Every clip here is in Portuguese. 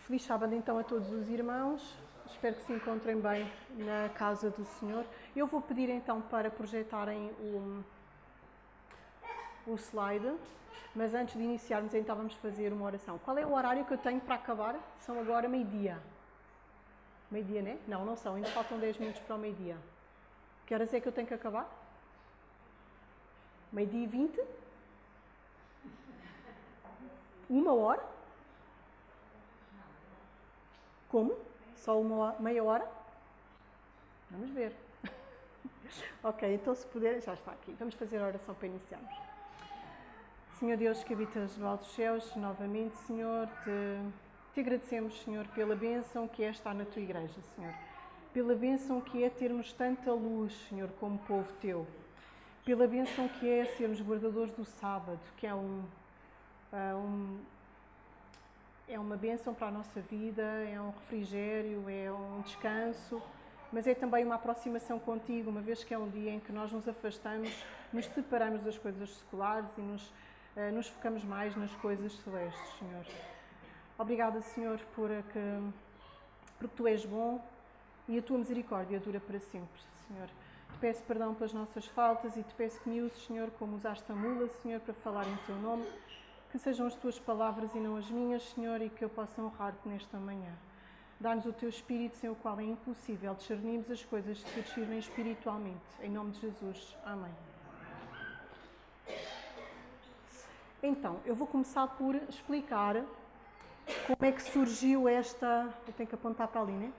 Feliz sábado então a todos os irmãos, espero que se encontrem bem na casa do Senhor. Eu vou pedir então para projetarem o slide, mas antes de iniciarmos então vamos fazer uma oração. Qual é o horário que eu tenho para acabar? São agora meio-dia. Meio-dia, né? Não, não são, ainda faltam 10 minutos para o meio-dia. Que horas é que eu tenho que acabar? Meio-dia e 20? 1 hora? Como? Só meia hora? Vamos ver. Ok, então se puder, já está aqui. Vamos fazer a oração para iniciarmos. Senhor Deus que habitas no alto dos céus, novamente, Senhor, te agradecemos, Senhor, pela bênção que é estar na tua igreja, Senhor. Pela bênção que é termos tanta luz, Senhor, como povo teu. Pela bênção que é sermos guardadores do sábado, que é uma bênção para a nossa vida, é um refrigério, é um descanso, mas é também uma aproximação contigo, uma vez que é um dia em que nós nos afastamos, nos separamos das coisas seculares e nos focamos mais nas coisas celestes, Senhor. Obrigada, Senhor, porque Tu és bom e a Tua misericórdia dura para sempre, Senhor. Te peço perdão pelas nossas faltas e Te peço que me uses, Senhor, como usaste a mula, Senhor, para falar em Teu nome. Que sejam as Tuas palavras e não as minhas, Senhor, e que eu possa honrar-Te nesta manhã. Dá-nos o Teu Espírito, sem o qual é impossível discernirmos as coisas que discernem espiritualmente. Em nome de Jesus. Amém. Então, eu vou começar por explicar como é que surgiu esta... Eu tenho que apontar para ali, não é?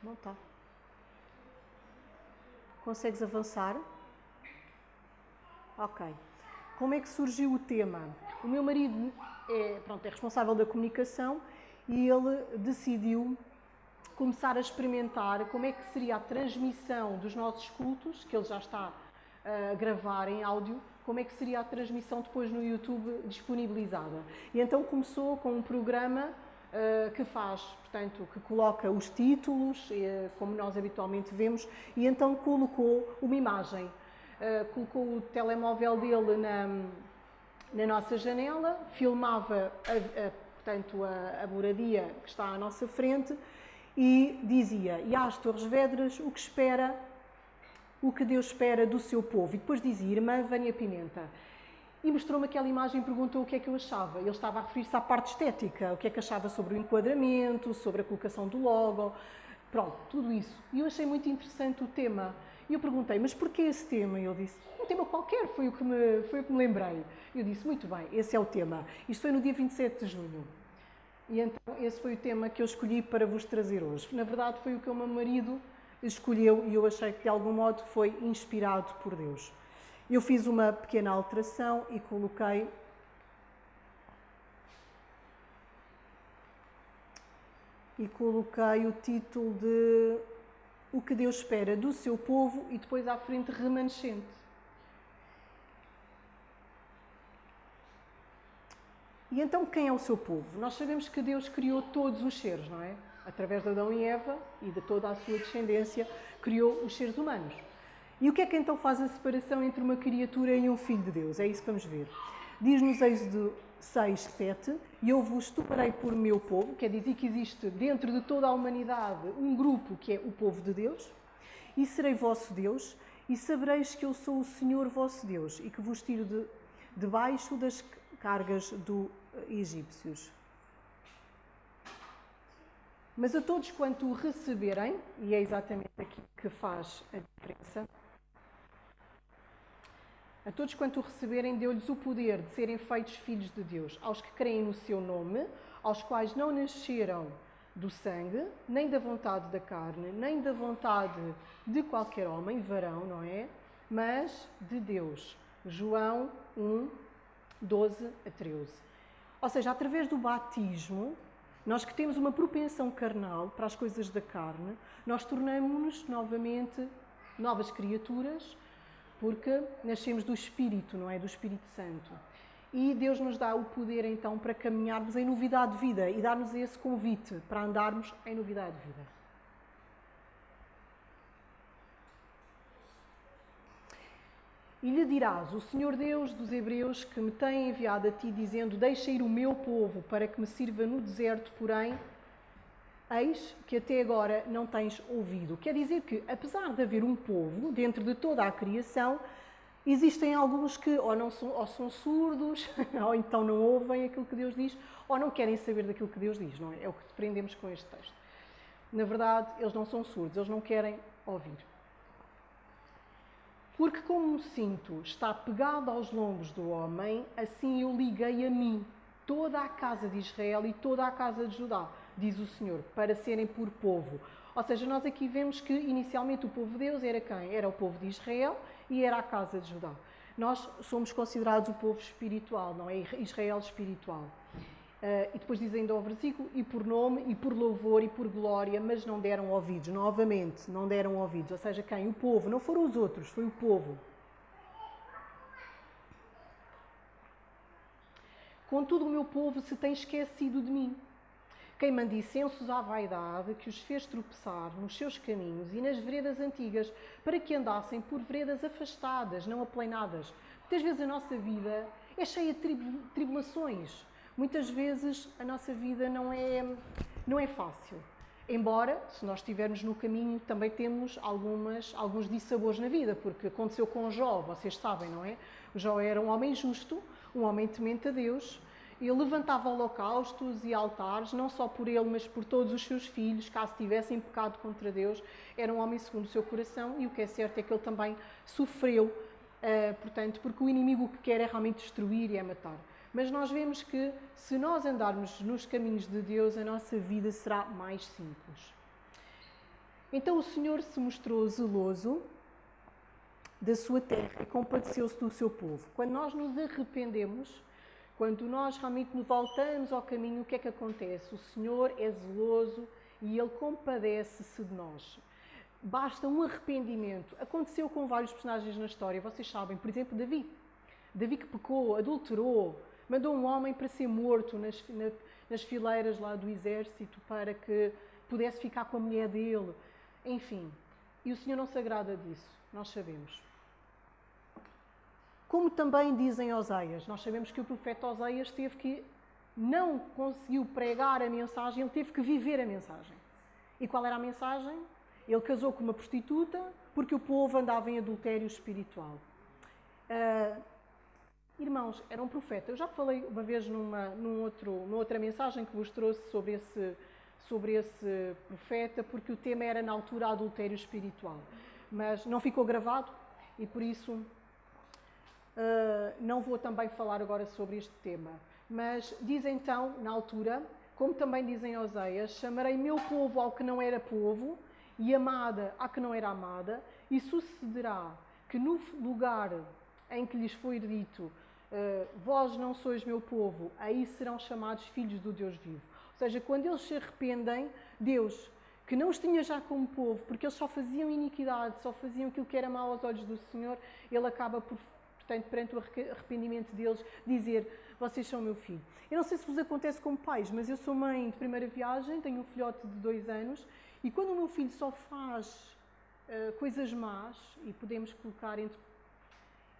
Não está. Consegues avançar? Ok. Como é que surgiu o tema? O meu marido é responsável da comunicação e ele decidiu começar a experimentar como é que seria a transmissão dos nossos cultos, que ele já está a gravar em áudio, como é que seria a transmissão depois no YouTube disponibilizada. E então começou com um programa que faz, portanto, que coloca os títulos, como nós habitualmente vemos, e então colocou uma imagem. Colocou o telemóvel dele na nossa janela, filmava, portanto, a moradia que está à nossa frente e dizia: "E às Torres Vedras, o que Deus espera do seu povo." E depois dizia: "Irmã Vânia Pimenta." E mostrou-me aquela imagem e perguntou o que é que eu achava. Ele estava a referir-se à parte estética, o que é que achava sobre o enquadramento, sobre a colocação do logo, pronto, tudo isso. E eu achei muito interessante o tema. E eu perguntei: "Mas porquê esse tema?" E ele disse: "Um tema qualquer, foi o que me lembrei." E eu disse: "Muito bem, esse é o tema." Isto foi no dia 27 de junho. E então esse foi o tema que eu escolhi para vos trazer hoje. Na verdade foi o que o meu marido escolheu e eu achei que de algum modo foi inspirado por Deus. Eu fiz uma pequena alteração e coloquei o título de "O que Deus espera do seu povo" e depois à frente "remanescente." E então quem é o seu povo? Nós sabemos que Deus criou todos os seres, não é? Através de Adão e Eva e de toda a sua descendência, criou os seres humanos. E o que é que então faz a separação entre uma criatura e um filho de Deus? É isso que vamos ver. Diz-nos Êxodo 6, 7: "E eu vos tomarei por meu povo", quer dizer que existe dentro de toda a humanidade um grupo que é o povo de Deus, "e serei vosso Deus, e sabereis que eu sou o Senhor vosso Deus, e que vos tiro debaixo das cargas dos egípcios. Mas a todos quanto o receberem", e é exatamente aqui que faz a diferença, "a todos quanto o receberem, deu-lhes o poder de serem feitos filhos de Deus, aos que creem no seu nome, aos quais não nasceram do sangue, nem da vontade da carne, nem da vontade de qualquer homem, varão, não é? Mas de Deus." João 1, 12 a 13. Ou seja, através do batismo, nós que temos uma propensão carnal para as coisas da carne, nós tornamos-nos novamente novas criaturas, porque nascemos do Espírito, não é? Do Espírito Santo. E Deus nos dá o poder então para caminharmos em novidade de vida e dar-nos esse convite para andarmos em novidade de vida. E lhe dirás, o Senhor Deus dos Hebreus que me tem enviado a ti, dizendo, deixa ir o meu povo para que me sirva no deserto, porém, eis que até agora não tens ouvido. Quer dizer que, apesar de haver um povo dentro de toda a criação, existem alguns que ou são surdos, ou então não ouvem aquilo que Deus diz, ou não querem saber daquilo que Deus diz, não é? É o que aprendemos com este texto. Na verdade, eles não são surdos, eles não querem ouvir. Porque como o cinto está pegado aos lombos do homem, assim eu liguei a mim toda a casa de Israel e toda a casa de Judá, diz o Senhor, para serem por povo. Ou seja, nós aqui vemos que inicialmente o povo de Deus era quem? Era o povo de Israel e era a casa de Judá. Nós somos considerados o povo espiritual, não é? Israel espiritual. E depois diz ainda o versículo, e por nome, e por louvor, e por glória, mas não deram ouvidos. Novamente, não deram ouvidos. Ou seja, quem? O povo. Não foram os outros, foi o povo. Contudo, o meu povo se tem esquecido de mim. Queimando incensos à vaidade, que os fez tropeçar nos seus caminhos e nas veredas antigas, para que andassem por veredas afastadas, não aplainadas. Muitas vezes a nossa vida é cheia de tribulações. Muitas vezes a nossa vida não é fácil. Embora, se nós estivermos no caminho, também temos alguns dissabores na vida, porque aconteceu com Jó, vocês sabem, não é? O Jó era um homem justo, um homem temente a Deus. Ele levantava holocaustos e altares, não só por ele, mas por todos os seus filhos, caso tivessem pecado contra Deus. Era um homem segundo o seu coração e o que é certo é que ele também sofreu, portanto, porque o inimigo o que quer é realmente destruir e é matar. Mas nós vemos que, se nós andarmos nos caminhos de Deus, a nossa vida será mais simples. Então o Senhor se mostrou zeloso da sua terra e compadeceu-se do seu povo. Quando nós nos arrependemos, quando nós realmente nos voltamos ao caminho, o que é que acontece? O Senhor é zeloso e Ele compadece-se de nós. Basta um arrependimento. Aconteceu com vários personagens na história, vocês sabem, por exemplo, Davi. Davi que pecou, adulterou, mandou um homem para ser morto nas fileiras lá do exército para que pudesse ficar com a mulher dele. Enfim, e o Senhor não se agrada disso, nós sabemos. Como também dizem Oseias, nós sabemos que o profeta Oseias não conseguiu pregar a mensagem, ele teve que viver a mensagem. E qual era a mensagem? Ele casou com uma prostituta porque o povo andava em adultério espiritual. Irmãos, era um profeta. Eu já falei uma vez numa outra mensagem que vos trouxe sobre esse profeta, porque o tema era na altura adultério espiritual. Mas não ficou gravado e por isso não vou também falar agora sobre este tema. Mas diz então, na altura, como também dizem Oseias, chamarei meu povo ao que não era povo e amada à que não era amada, e sucederá que no lugar em que lhes foi dito vós não sois meu povo, aí serão chamados filhos do Deus vivo. Ou seja, quando eles se arrependem, Deus, que não os tinha já como povo, porque eles só faziam iniquidade, só faziam aquilo que era mau aos olhos do Senhor, Ele acaba por, portanto, perante o arrependimento deles, dizer, vocês são meu filho. Eu não sei se vos acontece como pais, mas eu sou mãe de primeira viagem, tenho um filhote de 2 anos, e quando o meu filho só faz coisas más, e podemos colocar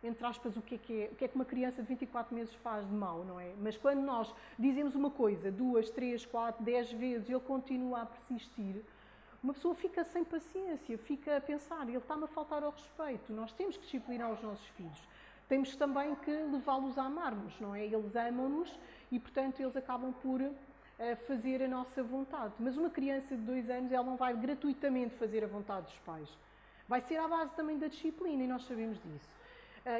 entre aspas, o que é que uma criança de 24 meses faz de mal, não é? Mas quando nós dizemos uma coisa 2, 3, 4, 10 vezes e ele continua a persistir, uma pessoa fica sem paciência, fica a pensar, ele está-me a faltar ao respeito. Nós temos que disciplinar os nossos filhos. Temos também que levá-los a amarmos, não é? Eles amam-nos e, portanto, eles acabam por fazer a nossa vontade. Mas uma criança de 2 anos, ela não vai gratuitamente fazer a vontade dos pais. Vai ser à base também da disciplina e nós sabemos disso.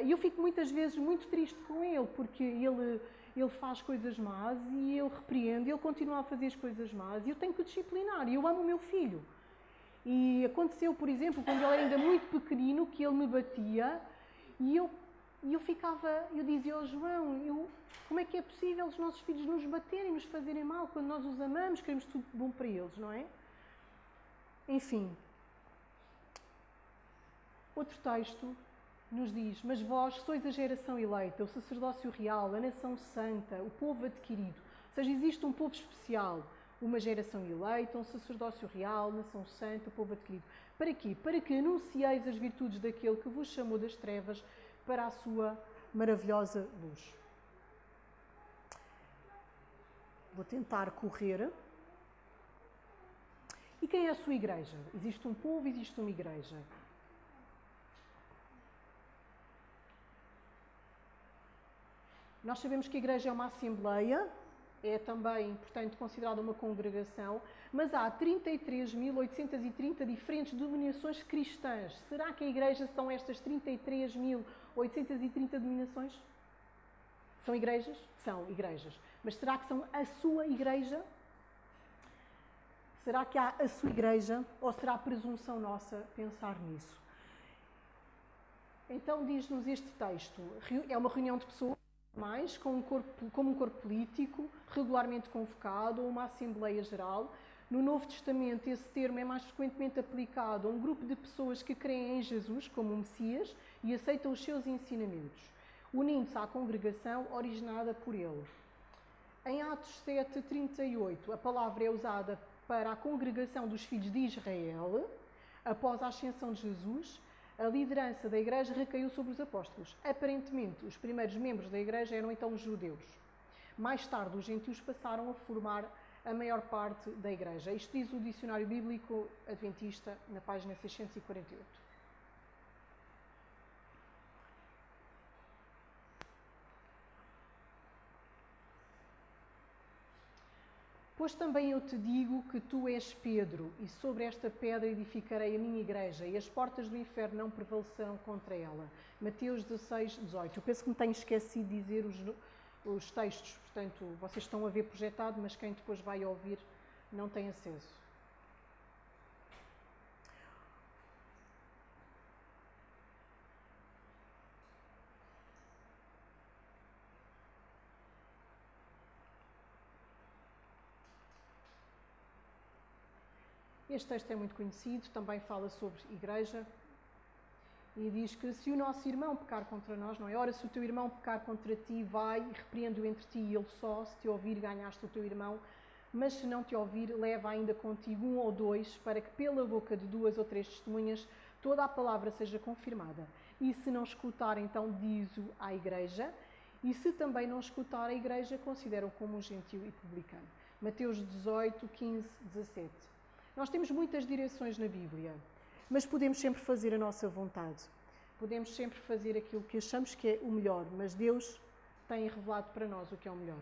E eu fico muitas vezes muito triste com ele, porque ele faz coisas más e eu repreendo, ele continua a fazer as coisas más e eu tenho que o disciplinar. E eu amo o meu filho. E aconteceu, por exemplo, quando ele era ainda muito pequenino, que ele me batia e eu dizia ao João, como é que é possível os nossos filhos nos baterem, nos fazerem mal, quando nós os amamos, queremos tudo bom para eles, não é? Enfim. Outro texto nos diz, mas vós sois a geração eleita, o sacerdócio real, a nação santa, o povo adquirido. Ou seja, existe um povo especial, uma geração eleita, um sacerdócio real, nação santa, o povo adquirido. Para quê? Para que anuncieis as virtudes daquele que vos chamou das trevas para a sua maravilhosa luz. Vou tentar correr. E quem é a sua igreja? Existe um povo, existe uma igreja. Nós sabemos que a igreja é uma assembleia, é também, portanto, considerada uma congregação, mas há 33.830 diferentes denominações cristãs. Será que a igreja são estas 33.830 denominações? São igrejas? São igrejas. Mas será que são a sua igreja? Será que há a sua igreja? Ou será presunção nossa pensar nisso? Então diz-nos este texto, é uma reunião de pessoas, mais, como um corpo político, regularmente convocado, ou uma Assembleia Geral. No Novo Testamento, esse termo é mais frequentemente aplicado a um grupo de pessoas que creem em Jesus como o Messias e aceitam os seus ensinamentos, unindo-se à congregação originada por ele. Em Atos 7:38, a palavra é usada para a congregação dos filhos de Israel. Após a ascensão de Jesus, a liderança da igreja recaiu sobre os apóstolos. Aparentemente, os primeiros membros da igreja eram então os judeus. Mais tarde, os gentios passaram a formar a maior parte da igreja. Isto diz o Dicionário Bíblico Adventista, na página 648. Pois também eu te digo que tu és Pedro, e sobre esta pedra edificarei a minha igreja, e as portas do inferno não prevalecerão contra ela. Mateus 16:18. Eu penso que me tenho esquecido de dizer os textos, portanto, vocês estão a ver projetado, mas quem depois vai ouvir não tem acesso. Este texto é muito conhecido, também fala sobre igreja e diz que se o nosso irmão pecar contra nós, não é? Ora, se o teu irmão pecar contra ti, vai e repreende-o entre ti e ele só, se te ouvir, ganhaste o teu irmão, mas se não te ouvir, leva ainda contigo um ou dois, para que pela boca de 2 ou 3 testemunhas toda a palavra seja confirmada. E se não escutar, então diz-o à igreja, e se também não escutar a igreja, considera-o como um gentio e publicano. Mateus 18:15-17. Nós temos muitas direções na Bíblia, mas podemos sempre fazer a nossa vontade. Podemos sempre fazer aquilo que achamos que é o melhor, mas Deus tem revelado para nós o que é o melhor.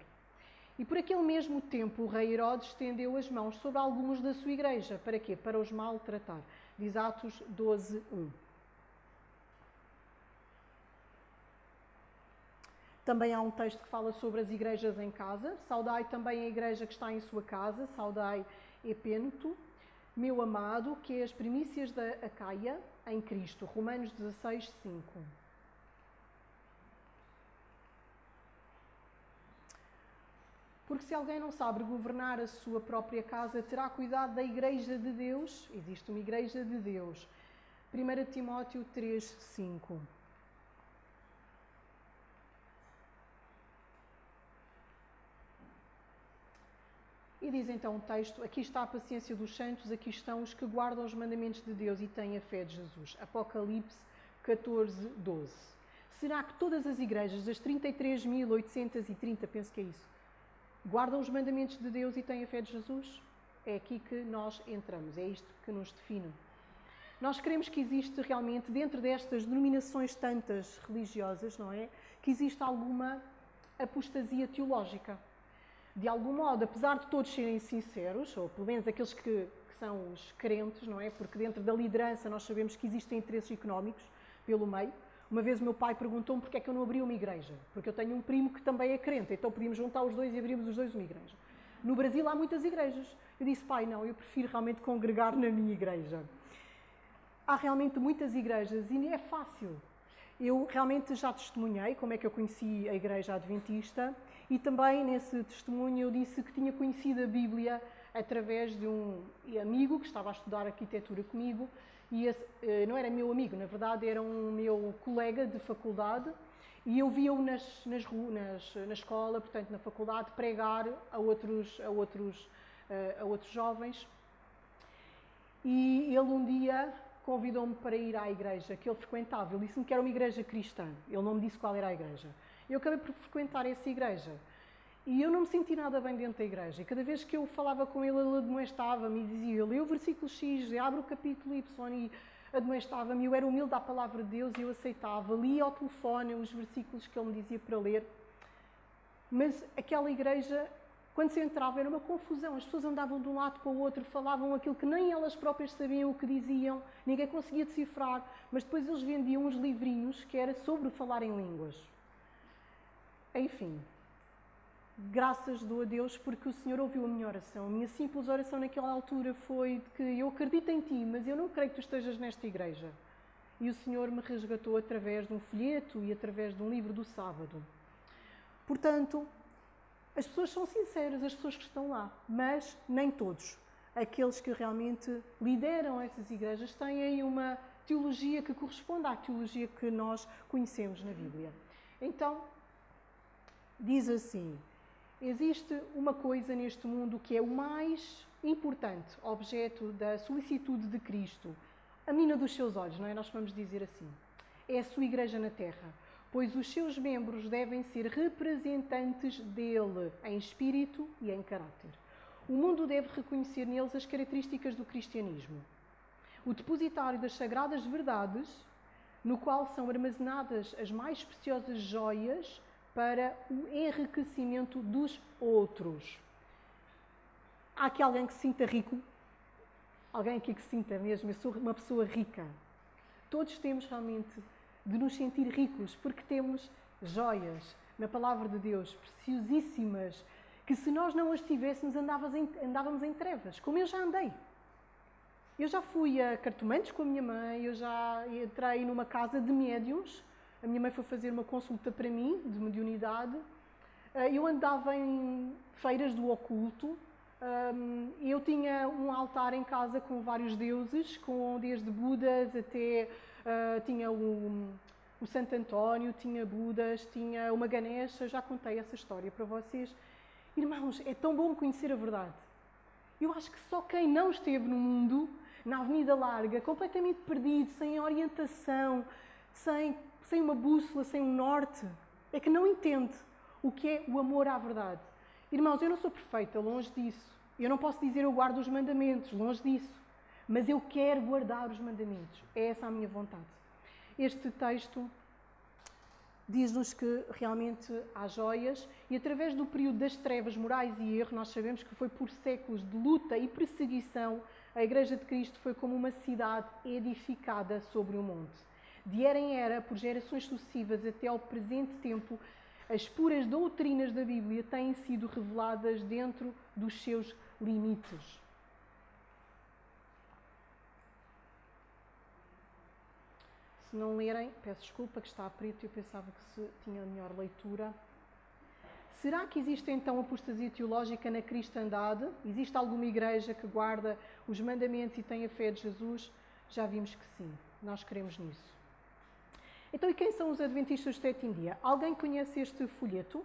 E por aquele mesmo tempo o rei Herodes estendeu as mãos sobre alguns da sua igreja. Para quê? Para os maltratar. Diz Atos 12:1. Também há um texto que fala sobre as igrejas em casa. Saudai também a igreja que está em sua casa. Saudai Epêneto, meu amado, que é as primícias da Acaia em Cristo. Romanos 16:5. Porque se alguém não sabe governar a sua própria casa, terá cuidado da igreja de Deus. Existe uma igreja de Deus. 1 Timóteo 3:5. E diz então o texto, aqui está a paciência dos santos, aqui estão os que guardam os mandamentos de Deus e têm a fé de Jesus. Apocalipse 14:12. Será que todas as igrejas, das 33.830, penso que é isso, guardam os mandamentos de Deus e têm a fé de Jesus? É aqui que nós entramos, é isto que nos define. Nós queremos que existe realmente, dentro destas denominações tantas religiosas, não é? Que existe alguma apostasia teológica. De algum modo, apesar de todos serem sinceros, ou pelo menos aqueles que são os crentes, não é? Porque dentro da liderança nós sabemos que existem interesses económicos pelo meio. Uma vez o meu pai perguntou-me porque é que eu não abria uma igreja. Porque eu tenho um primo que também é crente, então podíamos juntar os dois e abrimos os dois uma igreja. No Brasil há muitas igrejas. Eu disse, pai, não, eu prefiro realmente congregar na minha igreja. Há realmente muitas igrejas e é fácil. Eu realmente já testemunhei como é que eu conheci a Igreja Adventista e também nesse testemunho eu disse que tinha conhecido a Bíblia através de um amigo que estava a estudar arquitetura comigo e esse, não era meu amigo, na verdade era um meu colega de faculdade e eu via-o na escola, portanto na faculdade, pregar a outros jovens e ele um dia convidou-me para ir à igreja que ele frequentava. Ele disse-me que era uma igreja cristã. Ele não me disse qual era a igreja. Eu acabei por frequentar essa igreja. E eu não me senti nada bem dentro da igreja. E cada vez que eu falava com ele, ele admoestava-me e dizia, lê o versículo X, abre o capítulo Y e admoestava-me. Eu era humilde à palavra de Deus e eu aceitava. Lia ao telefone os versículos que ele me dizia para ler. Mas aquela igreja, quando se entrava, era uma confusão. As pessoas andavam de um lado para o outro, falavam aquilo que nem elas próprias sabiam o que diziam. Ninguém conseguia decifrar. Mas depois eles vendiam uns livrinhos que era sobre falar em línguas. Enfim, graças dou a Deus porque o Senhor ouviu a minha oração. A minha simples oração naquela altura foi de que eu acredito em Ti, mas eu não creio que Tu estejas nesta igreja. E o Senhor me resgatou através de um folheto e através de um livro do sábado. Portanto, as pessoas são sinceras, as pessoas que estão lá, mas nem todos. Aqueles que realmente lideram essas igrejas têm uma teologia que corresponde à teologia que nós conhecemos na Bíblia. Então, diz assim, existe uma coisa neste mundo que é o mais importante, objeto da solicitude de Cristo, a menina dos seus olhos, não é? Nós vamos dizer assim. É a sua igreja na terra, pois os seus membros devem ser representantes dele em espírito e em caráter. O mundo deve reconhecer neles as características do cristianismo. O depositário das sagradas verdades, no qual são armazenadas as mais preciosas joias para o enriquecimento dos outros. Há aqui alguém que se sinta rico? Alguém aqui que se sinta mesmo, eu sou uma pessoa rica. Todos temos realmente de nos sentir ricos, porque temos joias na palavra de Deus, preciosíssimas, que se nós não as tivéssemos, andávamos em trevas, como eu já andei. Eu já fui a cartomantes com a minha mãe, eu já entrei numa casa de médiuns, a minha mãe foi fazer uma consulta para mim, de mediunidade, eu andava em feiras do oculto, eu tinha um altar em casa com vários deuses, com desde Budas até tinha o Santo António, tinha Budas, tinha uma Ganesha, já contei essa história para vocês. Irmãos, é tão bom conhecer a verdade. Eu acho que só quem não esteve no mundo, na Avenida Larga, completamente perdido, sem orientação, sem uma bússola, sem um norte, é que não entende o que é o amor à verdade. Irmãos, eu não sou perfeita, longe disso. Eu não posso dizer eu guardo os mandamentos, longe disso. Mas eu quero guardar os mandamentos. É essa a minha vontade. Este texto diz-nos que realmente há joias e através do período das trevas morais e erro, nós sabemos que foi por séculos de luta e perseguição, a Igreja de Cristo foi como uma cidade edificada sobre o monte. De era em era, por gerações sucessivas até ao presente tempo, as puras doutrinas da Bíblia têm sido reveladas dentro dos seus limites. Se não lerem, peço desculpa que está a preto, eu pensava que se tinha melhor leitura. Será que existe então apostasia teológica na cristandade? Existe alguma igreja que guarda os mandamentos e tem a fé de Jesus? Já vimos que sim, nós cremos nisso. Então, e quem são os adventistas do sétimo dia? Alguém conhece este folheto?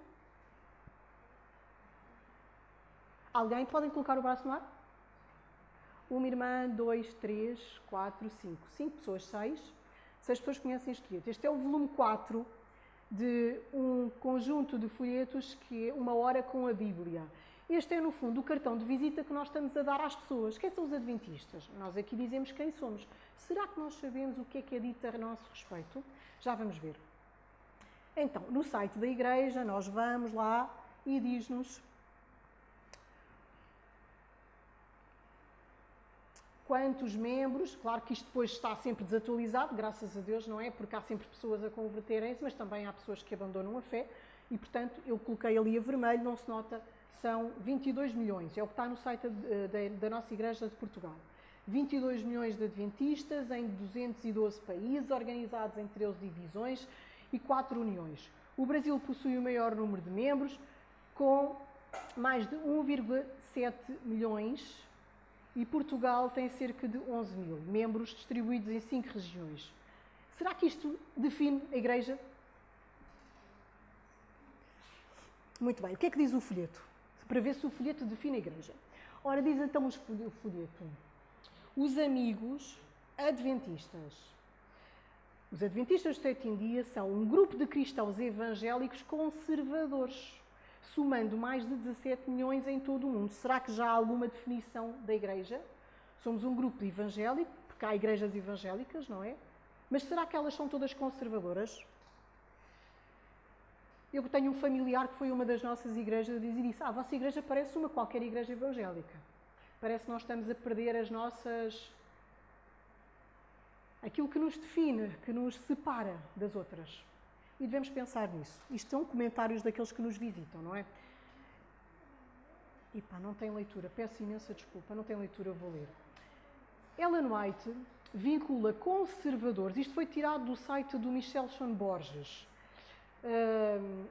Alguém? Podem colocar o braço no ar? Uma irmã, 2, 3, 4, 5. 5 pessoas, 6. 6 pessoas conhecem este folheto. Este é o volume 4 de um conjunto de folhetos que é Uma Hora com a Bíblia. Este é, no fundo, o cartão de visita que nós estamos a dar às pessoas. Quem são os adventistas? Nós aqui dizemos quem somos. Será que nós sabemos o que é dito a nosso respeito? Já vamos ver. Então, no site da igreja, nós vamos lá e diz-nos quantos membros. Claro que isto depois está sempre desatualizado, graças a Deus, não é? Porque há sempre pessoas a converterem-se, mas também há pessoas que abandonam a fé e, portanto, eu coloquei ali a vermelho, não se nota, são 22 milhões. É o que está no site da nossa Igreja de Portugal. 22 milhões de adventistas em 212 países, organizados em 13 divisões e 4 uniões. O Brasil possui o maior número de membros, com mais de 1,7 milhões, e Portugal tem cerca de 11 mil membros distribuídos em 5 regiões. Será que isto define a Igreja? Muito bem. O que é que diz o folheto? Para ver se o folheto define a Igreja. Ora, diz então o folheto: os amigos Adventistas. Os Adventistas do Sétimo Dia são um grupo de cristãos evangélicos conservadores, somando mais de 17 milhões em todo o mundo. Será que já há alguma definição da Igreja? Somos um grupo evangélico, porque há igrejas evangélicas, não é? Mas será que elas são todas conservadoras? Eu tenho um familiar que foi uma das nossas igrejas a dizer isso. A vossa igreja parece uma qualquer igreja evangélica. Parece que nós estamos a perder as nossas... aquilo que nos define, que nos separa das outras. E devemos pensar nisso. Isto são comentários daqueles que nos visitam, não é? E pá, não tem leitura. Peço imensa desculpa, não tem leitura, eu vou ler. Ellen White vincula conservadores. Isto foi tirado do site do Michelson Borges.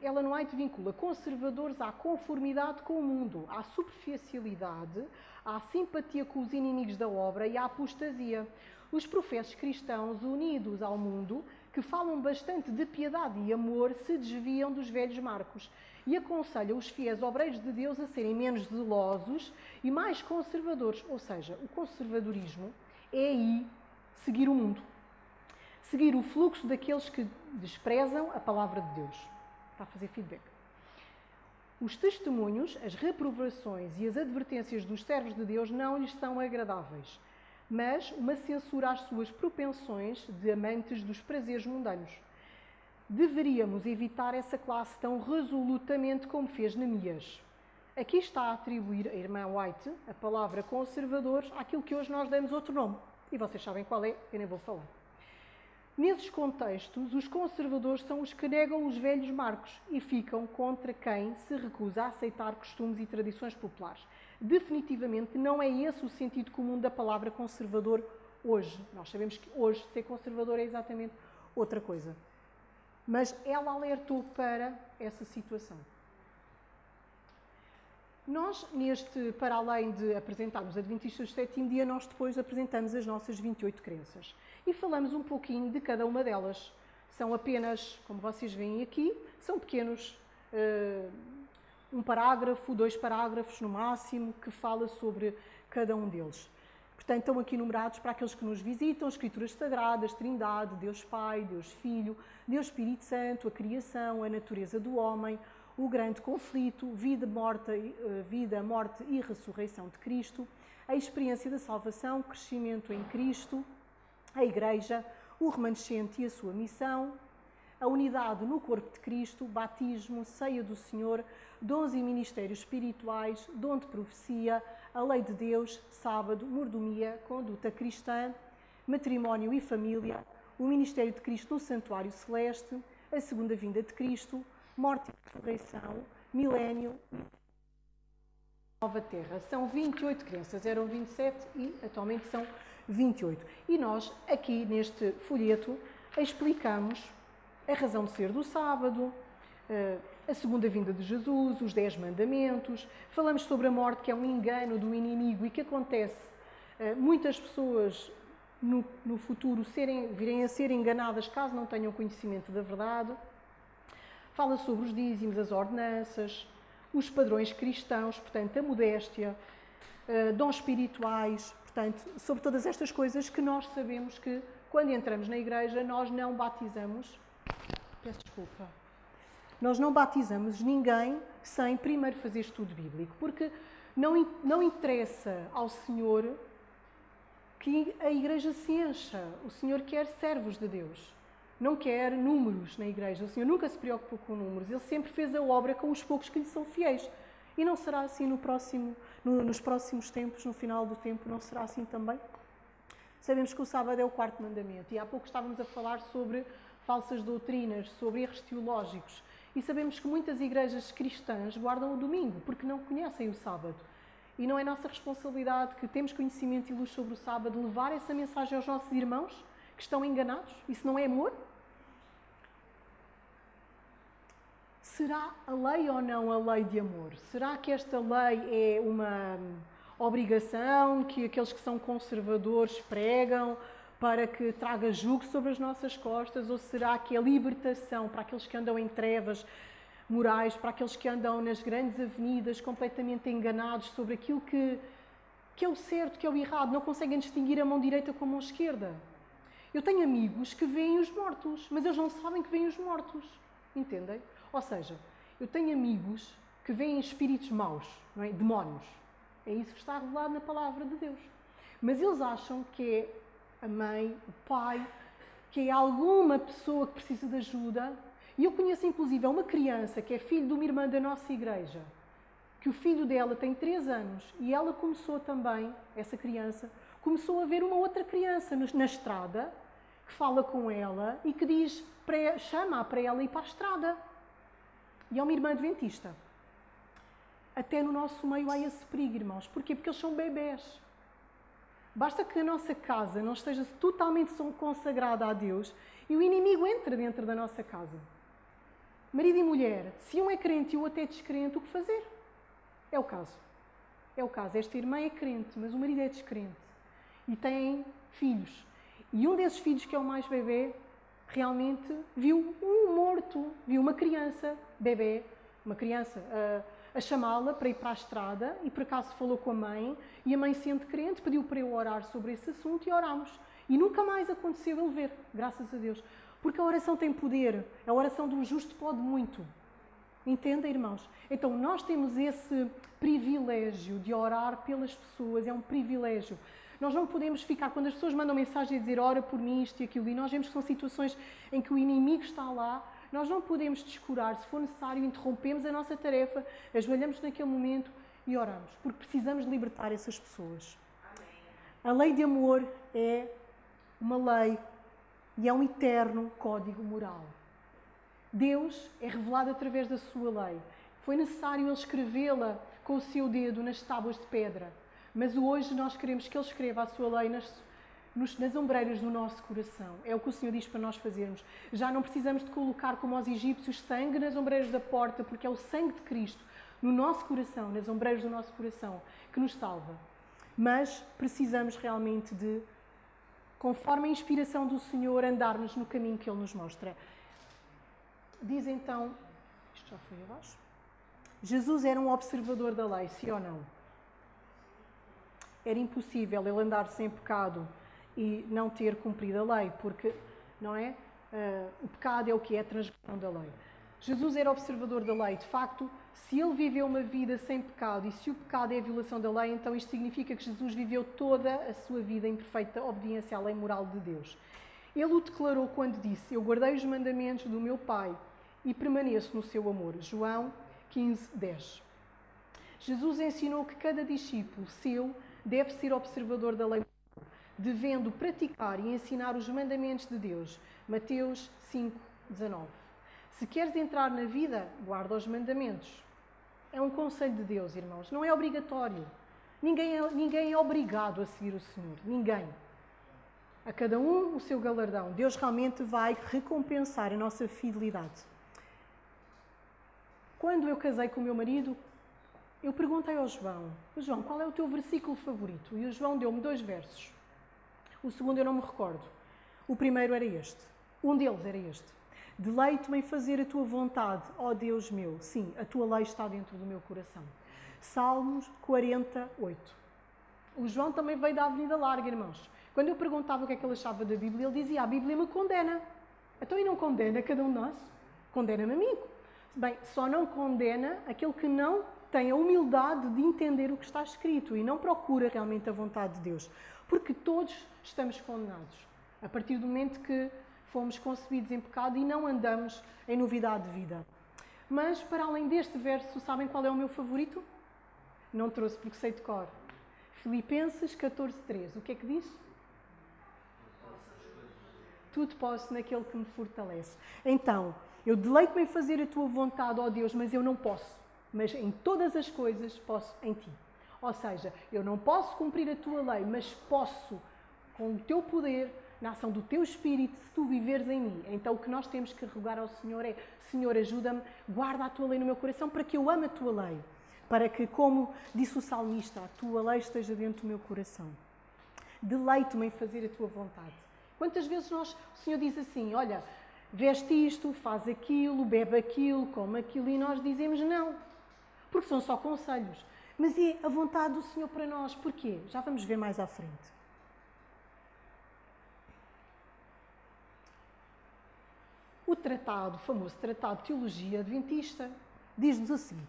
Ellen White vincula conservadores à conformidade com o mundo, à superficialidade, à simpatia com os inimigos da obra e à apostasia. Os professos cristãos unidos ao mundo, que falam bastante de piedade e amor, se desviam dos velhos marcos e aconselham os fiéis obreiros de Deus a serem menos zelosos e mais conservadores. Ou seja, o conservadorismo é aí seguir o mundo. Seguir o fluxo daqueles que desprezam a palavra de Deus. Está a fazer feedback. Os testemunhos, as reprovações e as advertências dos servos de Deus não lhes são agradáveis, mas uma censura às suas propensões de amantes dos prazeres mundanos. Deveríamos evitar essa classe tão resolutamente como fez Neemias. Aqui está a atribuir a irmã White a palavra conservadores àquilo que hoje nós damos outro nome. E vocês sabem qual é, eu nem vou falar. Nesses contextos, os conservadores são os que negam os velhos marcos e ficam contra quem se recusa a aceitar costumes e tradições populares. Definitivamente não é esse o sentido comum da palavra conservador hoje. Nós sabemos que hoje ser conservador é exatamente outra coisa. Mas ela alertou para essa situação. Nós, para além de apresentarmos os Adventistas do Sétimo Dia, nós depois apresentamos as nossas 28 crenças. E falamos um pouquinho de cada uma delas. São apenas, como vocês veem aqui, são pequenos, um parágrafo, 2 parágrafos no máximo, que fala sobre cada um deles. Portanto, estão aqui numerados para aqueles que nos visitam, Escrituras Sagradas, Trindade, Deus Pai, Deus Filho, Deus Espírito Santo, a criação, a natureza do homem, o grande conflito, vida, morte e ressurreição de Cristo, a experiência da salvação, crescimento em Cristo, a Igreja, o remanescente e a sua missão, a unidade no corpo de Cristo, batismo, ceia do Senhor, dons e ministérios espirituais, dom de profecia, a lei de Deus, sábado, mordomia, conduta cristã, matrimónio e família, o ministério de Cristo no santuário celeste, a segunda vinda de Cristo, morte e ressurreição, milénio e nova terra. São 28 crenças, eram 27 e atualmente são 28. E nós, aqui neste folheto, explicamos a razão de ser do sábado, a segunda vinda de Jesus, os 10 mandamentos, falamos sobre a morte, que é um engano do inimigo e que acontece muitas pessoas no futuro virem a ser enganadas caso não tenham conhecimento da verdade. Fala sobre os dízimos, as ordenanças, os padrões cristãos, portanto, a modéstia, dons espirituais, portanto, sobre todas estas coisas que nós sabemos que, quando entramos na igreja, nós não batizamos. Peço desculpa. Nós não batizamos ninguém sem primeiro fazer estudo bíblico, porque não interessa ao Senhor que a igreja se encha. O Senhor quer servos de Deus. Não quer números na igreja. O Senhor nunca se preocupou com números. Ele sempre fez a obra com os poucos que lhe são fiéis. E não será assim nos próximos tempos, no final do tempo, não será assim também? Sabemos que o sábado é o 4º mandamento. E há pouco estávamos a falar sobre falsas doutrinas, sobre erros teológicos. E sabemos que muitas igrejas cristãs guardam o domingo, porque não conhecem o sábado. E não é nossa responsabilidade, que temos conhecimento e luz sobre o sábado, levar essa mensagem aos nossos irmãos que estão enganados? Isso não é amor? Será a lei ou não a lei de amor? Será que esta lei é uma obrigação que aqueles que são conservadores pregam para que traga jugo sobre as nossas costas? Ou será que é libertação para aqueles que andam em trevas morais, para aqueles que andam nas grandes avenidas completamente enganados sobre aquilo que que é o certo, que é o errado, não conseguem distinguir a mão direita com a mão esquerda. Eu tenho amigos que veem os mortos, mas eles não sabem que veem os mortos. Entendem? Ou seja, eu tenho amigos que veem espíritos maus, não é? Demónios. É isso que está revelado na palavra de Deus. Mas eles acham que é a mãe, o pai, que é alguma pessoa que precisa de ajuda. E eu conheço inclusive uma criança que é filho de uma irmã da nossa igreja, que o filho dela tem 3 anos e ela começou também, essa criança, começou a ver uma outra criança na estrada que fala com ela e que diz, chama para ela ir para a estrada. E é uma irmã adventista. Até no nosso meio há esse perigo, irmãos. Porquê? Porque eles são bebés. Basta que a nossa casa não esteja totalmente consagrada a Deus e o inimigo entra dentro da nossa casa. Marido e mulher, se um é crente e o outro é descrente, o que fazer? É o caso. É o caso. Esta irmã é crente, mas o marido é descrente. E tem filhos. E um desses filhos, que é o mais bebê, realmente viu um morto, viu uma criança, bebê, uma criança, a chamá-la para ir para a estrada e por acaso falou com a mãe e a mãe, sendo crente, pediu para eu orar sobre esse assunto e orámos. E nunca mais aconteceu ele ver, graças a Deus. Porque a oração tem poder, a oração do justo pode muito. Entendem, irmãos? Então, nós temos esse privilégio de orar pelas pessoas, é um privilégio. Nós não podemos ficar, quando as pessoas mandam mensagem a dizer ora por mim, isto e aquilo, e nós vemos que são situações em que o inimigo está lá, nós não podemos descurar, se for necessário, interrompemos a nossa tarefa, ajoelhamos naquele momento e oramos, porque precisamos de libertar essas pessoas. Amém. A lei de amor é uma lei e é um eterno código moral. Deus é revelado através da sua lei. Foi necessário ele escrevê-la com o seu dedo nas tábuas de pedra, mas hoje nós queremos que ele escreva a sua lei nas ombreiras do nosso coração. É o que o Senhor diz para nós fazermos. Já não precisamos de colocar, como aos egípcios, sangue nas ombreiras da porta, porque é o sangue de Cristo no nosso coração, nas ombreiras do nosso coração, que nos salva. Mas precisamos realmente de, conforme a inspiração do Senhor, andarmos no caminho que Ele nos mostra. Diz então, isto já foi abaixo, Jesus era um observador da lei, sim ou não? Era impossível ele andar sem pecado e não ter cumprido a lei, porque, não é? O pecado é o que é a transgressão da lei. Jesus era observador da lei. De facto, se ele viveu uma vida sem pecado e se o pecado é a violação da lei, então isto significa que Jesus viveu toda a sua vida em perfeita obediência à lei moral de Deus. Ele o declarou quando disse, eu guardei os mandamentos do meu Pai e permaneço no seu amor. João 15:10. Jesus ensinou que cada discípulo seu deve ser observador da lei, devendo praticar e ensinar os mandamentos de Deus. Mateus 5:19. Se queres entrar na vida, guarda os mandamentos. É um conselho de Deus, irmãos. Não é obrigatório. Ninguém é obrigado a seguir o Senhor. Ninguém. A cada um o seu galardão. Deus realmente vai recompensar a nossa fidelidade. Quando eu casei com o meu marido, eu perguntei ao João, João, qual é o teu versículo favorito? E o João deu-me 2 versos. O segundo eu não me recordo. O primeiro era este. Um deles era este. Deleito-me em fazer a tua vontade, ó Deus meu. Sim, a tua lei está dentro do meu coração. Salmos 48. O João também veio da Avenida Larga, irmãos. Quando eu perguntava o que é que ele achava da Bíblia, ele dizia, a Bíblia me condena. Então, e não condena cada um de nós? Condena-me a mim. Bem, só não condena aquele que não tem a humildade de entender o que está escrito e não procura realmente a vontade de Deus. Porque todos estamos condenados. A partir do momento que fomos concebidos em pecado e não andamos em novidade de vida. Mas, para além deste verso, sabem qual é o meu favorito? Não trouxe porque sei de cor. Filipenses 14:3. O que é que diz? Tudo posso naquele que me fortalece. Então, eu deleito-me em fazer a tua vontade, ó Deus, mas eu não posso. Mas em todas as coisas posso em ti. Ou seja, eu não posso cumprir a tua lei, mas posso, com o teu poder, na ação do teu Espírito, se tu viveres em mim. Então o que nós temos que rogar ao Senhor é, Senhor, ajuda-me, guarda a tua lei no meu coração para que eu ame a tua lei. Para que, como disse o salmista, a tua lei esteja dentro do meu coração. Deleito-me em fazer a tua vontade. Quantas vezes o Senhor diz assim, olha, veste isto, faz aquilo, bebe aquilo, come aquilo, e nós dizemos não. Porque são só conselhos. mas é a vontade do Senhor para nós. Porquê? Já vamos ver mais à frente. O famoso Tratado de Teologia Adventista, diz-nos o seguinte: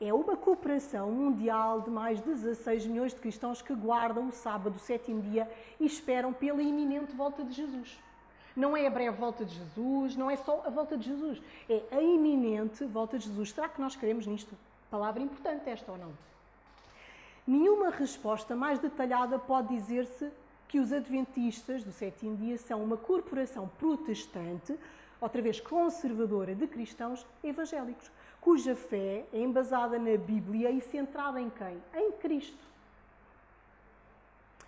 é uma cooperação mundial de mais de 16 milhões de cristãos que guardam o sábado, o sétimo dia, e esperam pela iminente volta de Jesus. Não é a breve volta de Jesus, não é só a volta de Jesus, é a iminente volta de Jesus. Será que nós queremos nisto? Palavra importante esta ou não? Nenhuma resposta mais detalhada pode dizer-se que os adventistas do sétimo dia são uma corporação protestante, outra vez conservadora, de cristãos evangélicos, cuja fé é embasada na Bíblia e centrada em quem? Em Cristo.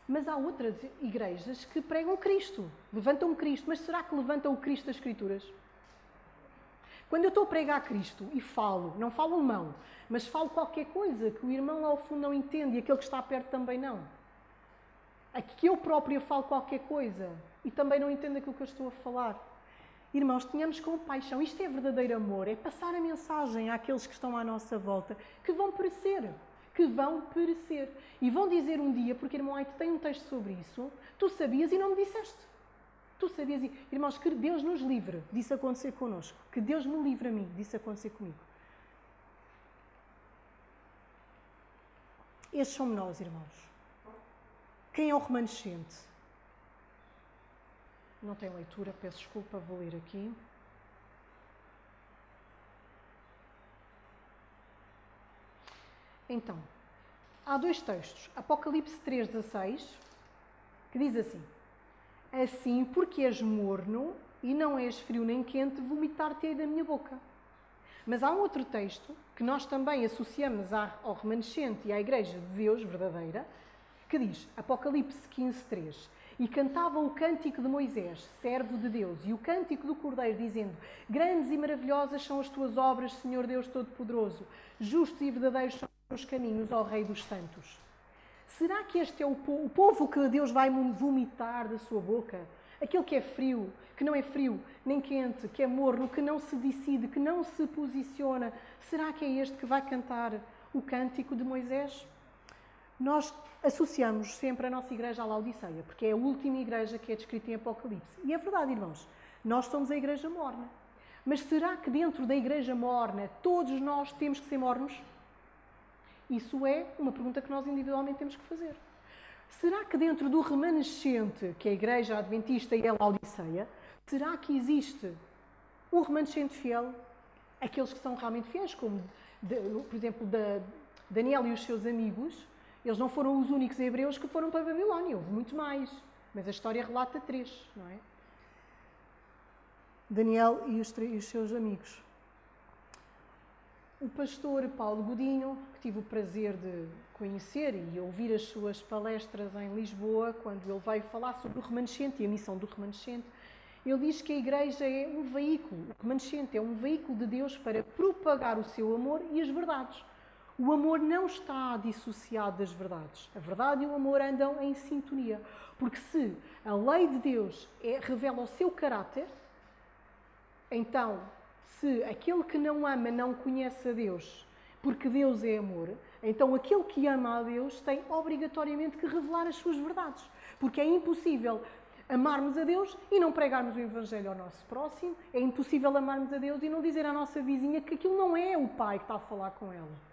Mas há outras igrejas que pregam Cristo, levantam Cristo, mas será que levantam o Cristo das Escrituras? Quando eu estou a pregar Cristo e falo, não falo alemão, mas falo qualquer coisa que o irmão ao fundo não entende e aquele que está perto também não. Aqui eu própria falo qualquer coisa e também não entendo aquilo que eu estou a falar. Irmãos, tenhamos compaixão. Isto é verdadeiro amor, é passar a mensagem àqueles que estão à nossa volta, que vão perecer. E vão dizer um dia, porque irmão Aito tem um texto sobre isso, tu sabias e não me disseste. Tu sabias e... Irmãos, que Deus nos livre disso acontecer connosco. Que Deus me livre a mim disso acontecer comigo. Estes somos nós, irmãos. Quem é o remanescente? Não tem leitura, peço desculpa, vou ler aqui. Então, há dois textos. Apocalipse 3,16, que diz assim: assim, porque és morno e não és frio nem quente, vomitar-te-ei da minha boca. Mas há um outro texto, que nós também associamos ao remanescente e à Igreja de Deus verdadeira, que diz, Apocalipse 15,3, e cantavam o cântico de Moisés, servo de Deus, e o cântico do Cordeiro, dizendo: grandes e maravilhosas são as tuas obras, Senhor Deus Todo-Poderoso, justos e verdadeiros são os teus caminhos, ó Rei dos Santos. Será que este é o povo que Deus vai vomitar da sua boca? Aquele que é frio, que não é frio nem quente, que é morno, que não se decide, que não se posiciona. Será que é este que vai cantar o cântico de Moisés? Nós associamos sempre a nossa igreja à Laodiceia, porque é a última igreja que é descrita em Apocalipse. E é verdade, irmãos, nós somos a igreja morna. Mas será que dentro da igreja morna todos nós temos que ser mornos? Isso é uma pergunta que nós individualmente temos que fazer. Será que dentro do remanescente, que é a igreja adventista e a Laodiceia, será que existe um remanescente fiel? Aqueles que são realmente fiéis, como, por exemplo, Daniel e os seus amigos, eles não foram os únicos hebreus que foram para a Babilónia, houve muito mais. Mas a história relata 3, não é? Daniel e os seus amigos. O pastor Paulo Godinho, que tive o prazer de conhecer e ouvir as suas palestras em Lisboa, quando ele veio falar sobre o remanescente e a missão do remanescente, ele diz que a igreja é um veículo, o remanescente é um veículo de Deus para propagar o seu amor e as verdades. O amor não está dissociado das verdades. A verdade e o amor andam em sintonia. Porque se a lei de Deus revela o seu caráter, então, se aquele que não ama não conhece a Deus, porque Deus é amor, então aquele que ama a Deus tem obrigatoriamente que revelar as suas verdades. Porque é impossível amarmos a Deus e não pregarmos o Evangelho ao nosso próximo, é impossível amarmos a Deus e não dizer à nossa vizinha que aquilo não é o pai que está a falar com ela.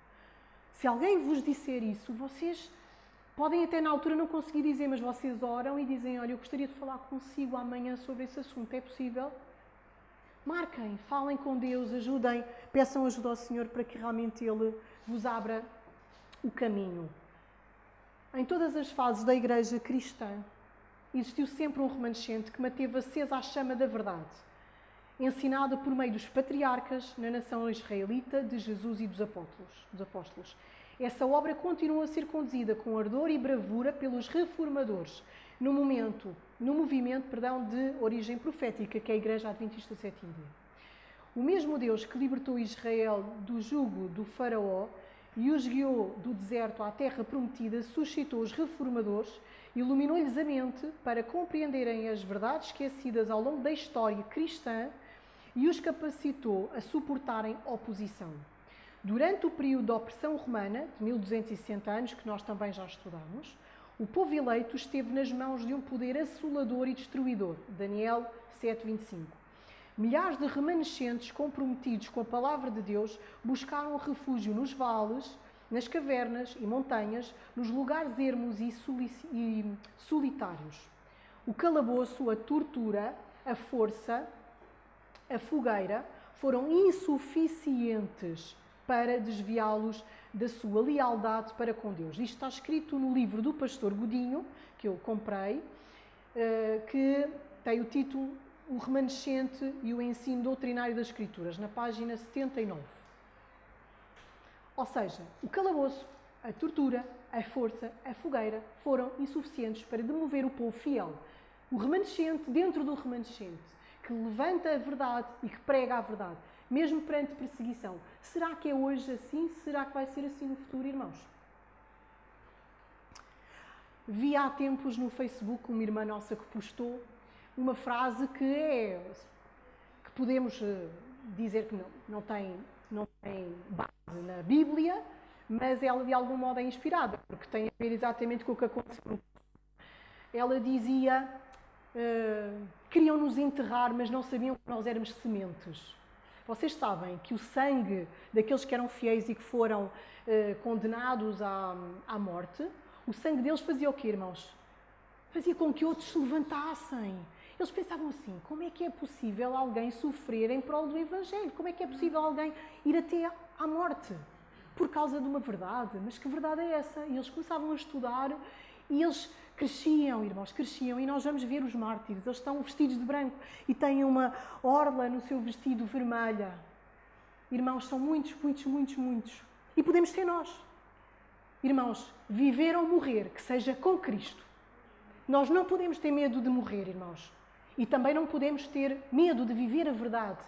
Se alguém vos disser isso, vocês podem até na altura não conseguir dizer, mas vocês oram e dizem: olha, eu gostaria de falar consigo amanhã sobre esse assunto, é possível? Marquem, falem com Deus, ajudem, peçam ajuda ao Senhor para que realmente Ele vos abra o caminho. Em todas as fases da Igreja cristã, existiu sempre um remanescente que manteve acesa a chama da verdade, ensinada por meio dos patriarcas na nação israelita, de Jesus e dos apóstolos. Essa obra continua a ser conduzida com ardor e bravura pelos reformadores, no movimento de origem profética, que é a Igreja Adventista do Sétimo Dia. O mesmo Deus que libertou Israel do jugo do faraó e os guiou do deserto à terra prometida, suscitou os reformadores, iluminou-lhes a mente para compreenderem as verdades esquecidas ao longo da história cristã e os capacitou a suportarem oposição. Durante o período da opressão romana, de 1260 anos, que nós também já estudamos, o povo eleito esteve nas mãos de um poder assolador e destruidor. Daniel 7:25. Milhares de remanescentes comprometidos com a palavra de Deus buscaram refúgio nos vales, nas cavernas e montanhas, nos lugares ermos e solitários. O calabouço, a tortura, a força, a fogueira foram insuficientes para desviá-los da sua lealdade para com Deus. Isto está escrito no livro do pastor Godinho, que eu comprei, que tem o título O Remanescente e o Ensino Doutrinário das Escrituras, na página 79. Ou seja, o calabouço, a tortura, a força, a fogueira foram insuficientes para demover o povo fiel. O remanescente dentro do remanescente, que levanta a verdade e que prega a verdade, mesmo perante perseguição. Será que é hoje assim? Será que vai ser assim no futuro, irmãos? Vi há tempos no Facebook uma irmã nossa que postou uma frase que podemos dizer que não tem base na Bíblia, mas ela de algum modo é inspirada, porque tem a ver exatamente com o que aconteceu. Ela dizia, queriam nos enterrar, mas não sabiam que nós éramos sementes. Vocês sabem que o sangue daqueles que eram fiéis e que foram condenados à morte, o sangue deles fazia o quê, irmãos? Fazia com que outros se levantassem. Eles pensavam assim, como é que é possível alguém sofrer em prol do Evangelho? Como é que é possível alguém ir até à morte por causa de uma verdade? Mas que verdade é essa? E eles começavam a estudar e eles cresciam, irmãos, cresciam. E nós vamos ver os mártires. Eles estão vestidos de branco e têm uma orla no seu vestido vermelha. Irmãos, são muitos, muitos, muitos, muitos. E podemos ser nós. Irmãos, viver ou morrer, que seja com Cristo. Nós não podemos ter medo de morrer, irmãos. E também não podemos ter medo de viver a verdade,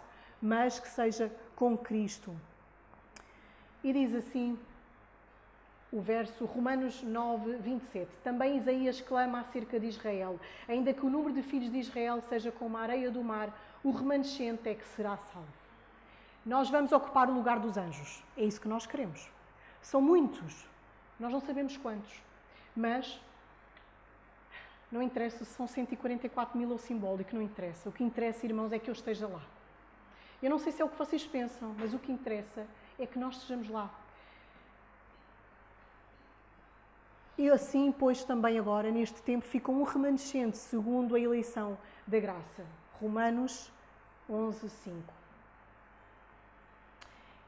mas que seja com Cristo. E diz assim o verso Romanos 9:27. Também Isaías clama acerca de Israel. Ainda que o número de filhos de Israel seja como a areia do mar, o remanescente é que será salvo. Nós vamos ocupar o lugar dos anjos. É isso que nós queremos. São muitos. Nós não sabemos quantos. Mas não interessa se são 144 mil ou simbólico, não interessa. O que interessa, irmãos, é que eu esteja lá. Eu não sei se é o que vocês pensam, mas o que interessa é que nós estejamos lá. E assim, pois, também agora, neste tempo, fica um remanescente segundo a eleição da graça. Romanos 11:5.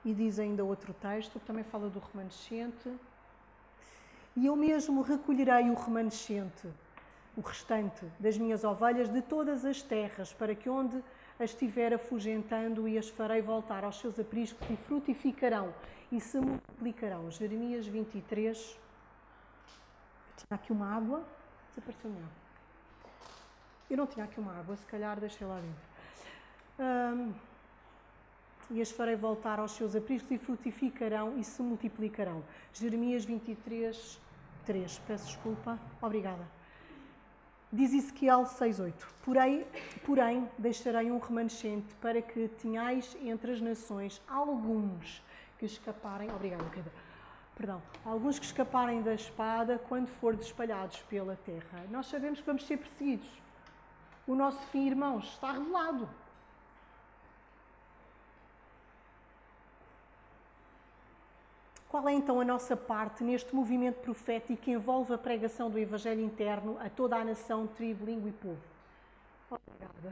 E diz ainda outro texto, que também fala do remanescente. E eu mesmo recolherei o remanescente, o restante das minhas ovelhas de todas as terras, para que onde as estiver afugentando e as farei voltar aos seus apriscos e frutificarão e se multiplicarão. Jeremias 23. Eu tinha aqui uma água, desapareceu-me água. Eu não tinha aqui uma água, se calhar deixei lá dentro. E as farei voltar aos seus apriscos e frutificarão e se multiplicarão. Jeremias 23, 3. Peço desculpa. Obrigada. Diz Ezequiel 6:8. Porém, deixarei um remanescente para que tenhais entre as nações alguns que escaparem... Obrigada, querida. Perdão. Alguns que escaparem da espada quando forem espalhados pela terra. Nós sabemos que vamos ser perseguidos. O nosso fim, irmãos, está revelado. Qual é então a nossa parte neste movimento profético que envolve a pregação do Evangelho interno a toda a nação, tribo, língua e povo? Obrigada.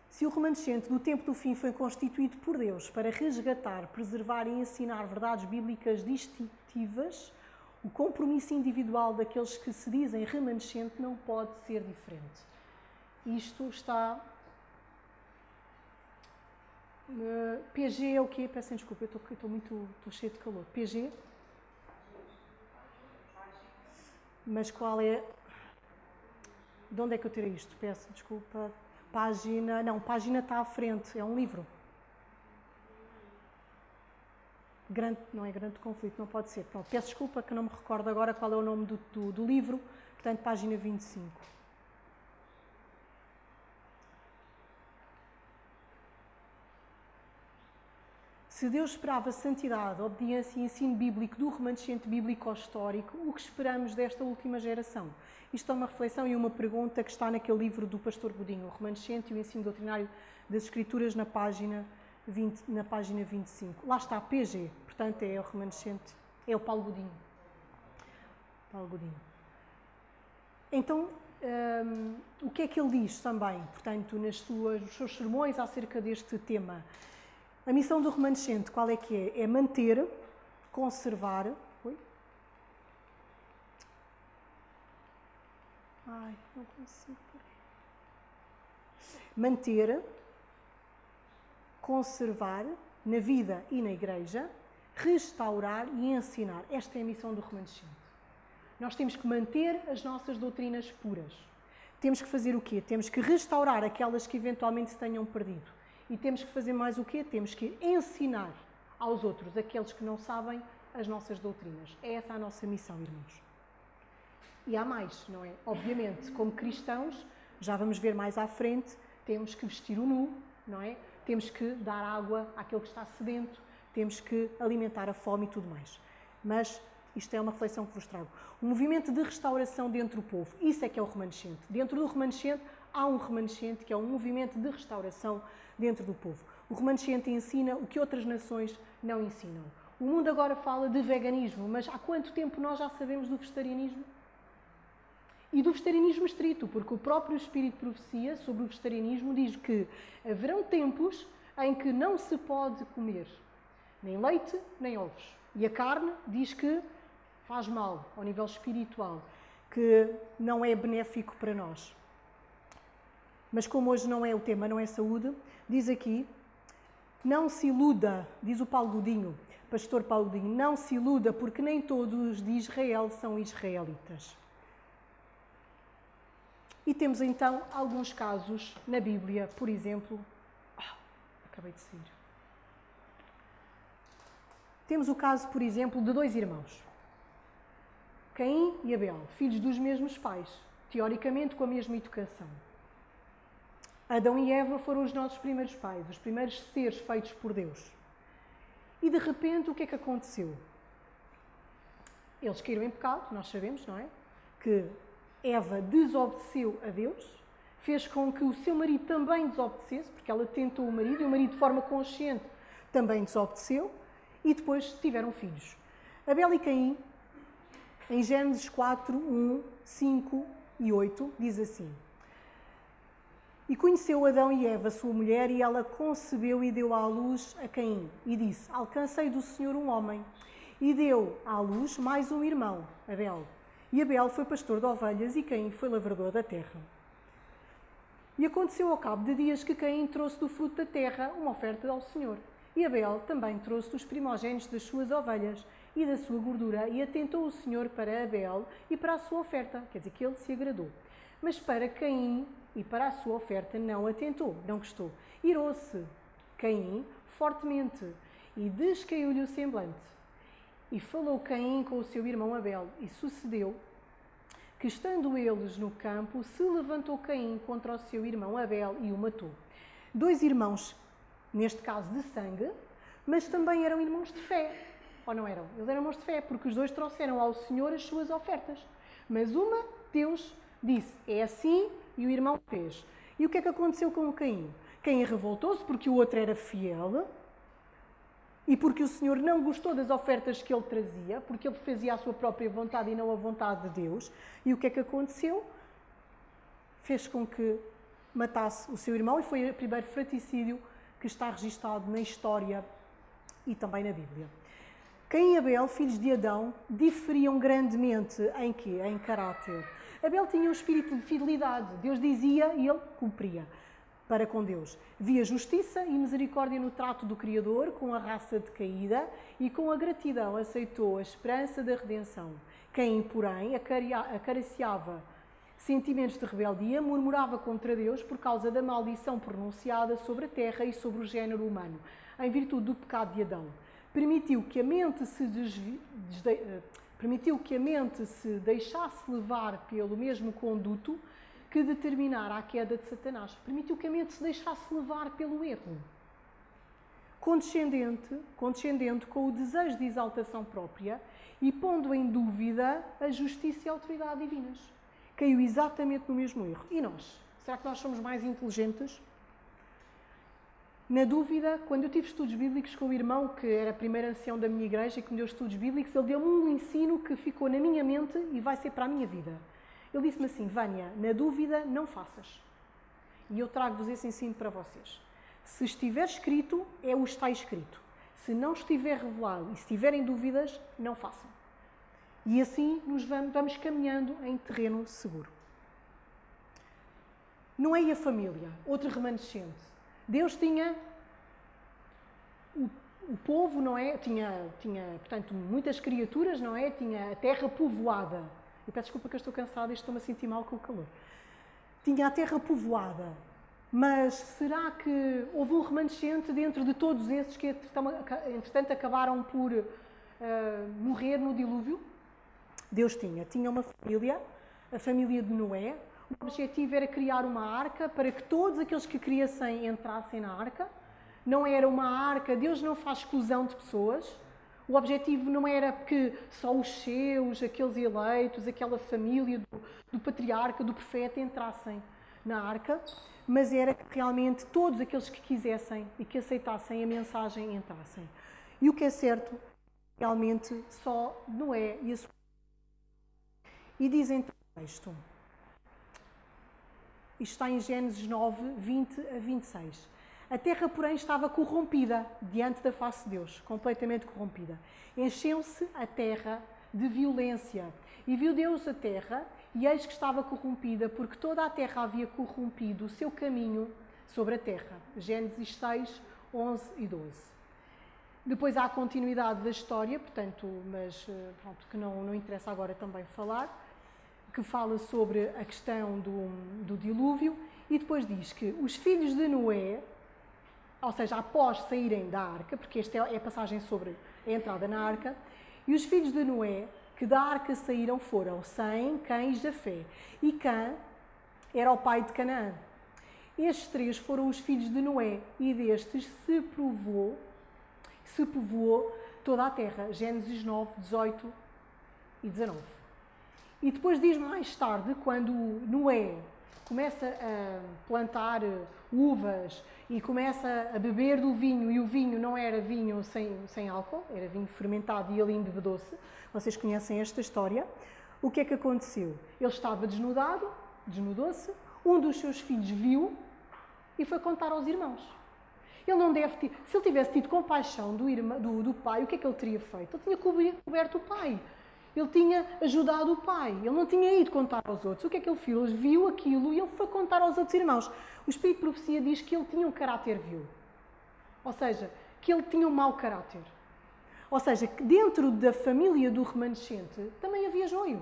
Se o remanescente do tempo do fim foi constituído por Deus para resgatar, preservar e ensinar verdades bíblicas distintivas, o compromisso individual daqueles que se dizem remanescente não pode ser diferente. Isto está... PG é o quê? Peço desculpa, eu estou cheio de calor. PG? Mas qual é... De onde é que eu tirei isto? Peço desculpa. Página... Não, página está à frente. É um livro. Não é Grande Conflito, não pode ser. Pronto, peço desculpa que não me recordo agora qual é o nome do livro. Portanto, página 25. Se Deus esperava santidade, obediência e ensino bíblico do remanescente bíblico-histórico, o que esperamos desta última geração? Isto é uma reflexão e uma pergunta que está naquele livro do Pastor Godinho, o remanescente e o ensino doutrinário das Escrituras, na página 25. Lá está, PG, portanto é o remanescente, é o Paulo Godinho. Então, o que é que ele diz também, portanto, nos seus sermões acerca deste tema? A missão do remanescente, qual é que é? É manter, conservar... não consigo. Manter, conservar na vida e na igreja, restaurar e ensinar. Esta é a missão do remanescente. Nós temos que manter as nossas doutrinas puras. Temos que fazer o quê? Temos que restaurar aquelas que eventualmente se tenham perdido. E temos que fazer mais o quê? Temos que ensinar aos outros, aqueles que não sabem, as nossas doutrinas. É essa a nossa missão, irmãos. E há mais, não é? Obviamente, como cristãos, já vamos ver mais à frente, temos que vestir o nu, não é? Temos que dar água àquele que está sedento, temos que alimentar a fome e tudo mais. Mas isto é uma reflexão que vos trago. O movimento de restauração dentro do povo, isso é que é o remanescente. Dentro do remanescente, há um remanescente que é um movimento de restauração dentro do povo. O remanescente ensina o que outras nações não ensinam. O mundo agora fala de veganismo, mas há quanto tempo nós já sabemos do vegetarianismo? E do vegetarianismo estrito, porque o próprio Espírito de Profecia sobre o vegetarianismo diz que haverão tempos em que não se pode comer nem leite, nem ovos. E a carne diz que faz mal ao nível espiritual, que não é benéfico para nós. Mas como hoje não é o tema, não é saúde, diz aqui, não se iluda, diz o Paulo Godinho, pastor Paulo Godinho, não se iluda porque nem todos de Israel são israelitas. E temos então alguns casos na Bíblia, por exemplo, acabei de sair. Temos o caso, por exemplo, de dois irmãos, Caim e Abel, filhos dos mesmos pais, teoricamente com a mesma educação. Adão e Eva foram os nossos primeiros pais, os primeiros seres feitos por Deus. E de repente, o que é que aconteceu? Eles caíram em pecado, nós sabemos, não é? Que Eva desobedeceu a Deus, fez com que o seu marido também desobedecesse, porque ela tentou o marido, e o marido de forma consciente também desobedeceu, e depois tiveram filhos. Abel e Caim, em Gênesis 4, 1, 5 e 8, diz assim: E conheceu Adão e Eva, sua mulher, e ela concebeu e deu à luz a Caim, e disse: Alcancei do Senhor um homem. E deu à luz mais um irmão, Abel. E Abel foi pastor de ovelhas e Caim foi lavrador da terra. E aconteceu ao cabo de dias que Caim trouxe do fruto da terra uma oferta ao Senhor. E Abel também trouxe dos primogênitos das suas ovelhas e da sua gordura, e atentou o Senhor para Abel e para a sua oferta, quer dizer que ele se agradou. Mas para Caim e para a sua oferta não atentou, não gostou. Irou-se Caim fortemente e descaiu-lhe o semblante. E falou Caim com o seu irmão Abel, e sucedeu que, estando eles no campo, se levantou Caim contra o seu irmão Abel e o matou. Dois irmãos, neste caso de sangue, mas também eram irmãos de fé. Ou não eram? Eles eram irmãos de fé, porque os dois trouxeram ao Senhor as suas ofertas. Mas uma, Deus disse, é assim, e o irmão fez. E o que é que aconteceu com Caim? Caim revoltou-se porque o outro era fiel, e porque o Senhor não gostou das ofertas que ele trazia, porque ele fazia a sua própria vontade e não a vontade de Deus. E o que é que aconteceu? Fez com que matasse o seu irmão, e foi o primeiro fratricídio que está registado na história e também na Bíblia. Caim e Abel, filhos de Adão, diferiam grandemente em quê? Em caráter. Abel tinha um espírito de fidelidade. Deus dizia e ele cumpria para com Deus. Via justiça e misericórdia no trato do Criador com a raça decaída e com a gratidão aceitou a esperança da redenção. Caim, porém, acariciava sentimentos de rebeldia, murmurava contra Deus por causa da maldição pronunciada sobre a terra e sobre o género humano, em virtude do pecado de Adão. Permitiu que a mente se deixasse levar pelo mesmo conduto que determinara a queda de Satanás. Permitiu que a mente se deixasse levar pelo erro. condescendente com o desejo de exaltação própria e pondo em dúvida a justiça e a autoridade divinas. Caiu exatamente no mesmo erro. E nós? Será que nós somos mais inteligentes? Na dúvida, quando eu tive estudos bíblicos com o irmão, que era a primeira ancião da minha igreja e que me deu estudos bíblicos, ele deu-me um ensino que ficou na minha mente e vai ser para a minha vida. Ele disse-me assim: Vânia, na dúvida não faças. E eu trago-vos esse ensino para vocês. Se estiver escrito, é o que está escrito. Se não estiver revelado e se tiverem dúvidas, não façam. E assim nos vamos caminhando em terreno seguro. Noé e a família, outro remanescente. Deus tinha o povo, não é? Tinha, portanto, muitas criaturas, não é? Tinha a terra povoada. Eu peço desculpa que eu estou cansada e estou-me a sentir mal com o calor. Tinha a terra povoada. Mas será que houve um remanescente dentro de todos esses que, entretanto, acabaram por morrer no dilúvio? Deus tinha uma família, a família de Noé. O objetivo era criar uma arca para que todos aqueles que crescem entrassem na arca. Não era uma arca, Deus não faz exclusão de pessoas. O objetivo não era que só os seus, aqueles eleitos, aquela família do patriarca, do profeta entrassem na arca, mas era que realmente todos aqueles que quisessem e que aceitassem a mensagem entrassem. E o que é certo, realmente só Noé e a sua... E diz então o texto, isto está em Gênesis 9, 20 a 26. A terra, porém, estava corrompida diante da face de Deus, completamente corrompida. Encheu-se a terra de violência. E viu Deus a terra, e eis que estava corrompida, porque toda a terra havia corrompido o seu caminho sobre a terra. Gênesis 6, 11 e 12. Depois há a continuidade da história, portanto, mas pronto, que não interessa agora também falar, que fala sobre a questão do dilúvio, e depois diz que os filhos de Noé, ou seja, após saírem da arca, porque esta é a passagem sobre a entrada na arca, e os filhos de Noé, que da arca saíram, foram Sem, Cã e Jafé. E Cã era o pai de Canaã. Estes três foram os filhos de Noé, e destes se povoou toda a terra. Gênesis 9, 18 e 19. E depois diz mais tarde, quando Noé começa a plantar uvas e começa a beber do vinho, e o vinho não era vinho sem álcool, era vinho fermentado e ele embebedou-se. Vocês conhecem esta história. O que é que aconteceu? Ele estava desnudou-se, um dos seus filhos viu e foi contar aos irmãos. Ele não deve ter, se ele tivesse tido compaixão do pai, o que é que ele teria feito? Ele tinha coberto o pai. Ele tinha ajudado o pai, ele não tinha ido contar aos outros. O que é que ele fez? Ele viu aquilo e ele foi contar aos outros irmãos. O Espírito de Profecia diz que ele tinha um caráter vil. Ou seja, que ele tinha um mau caráter. Ou seja, que dentro da família do remanescente também havia joio.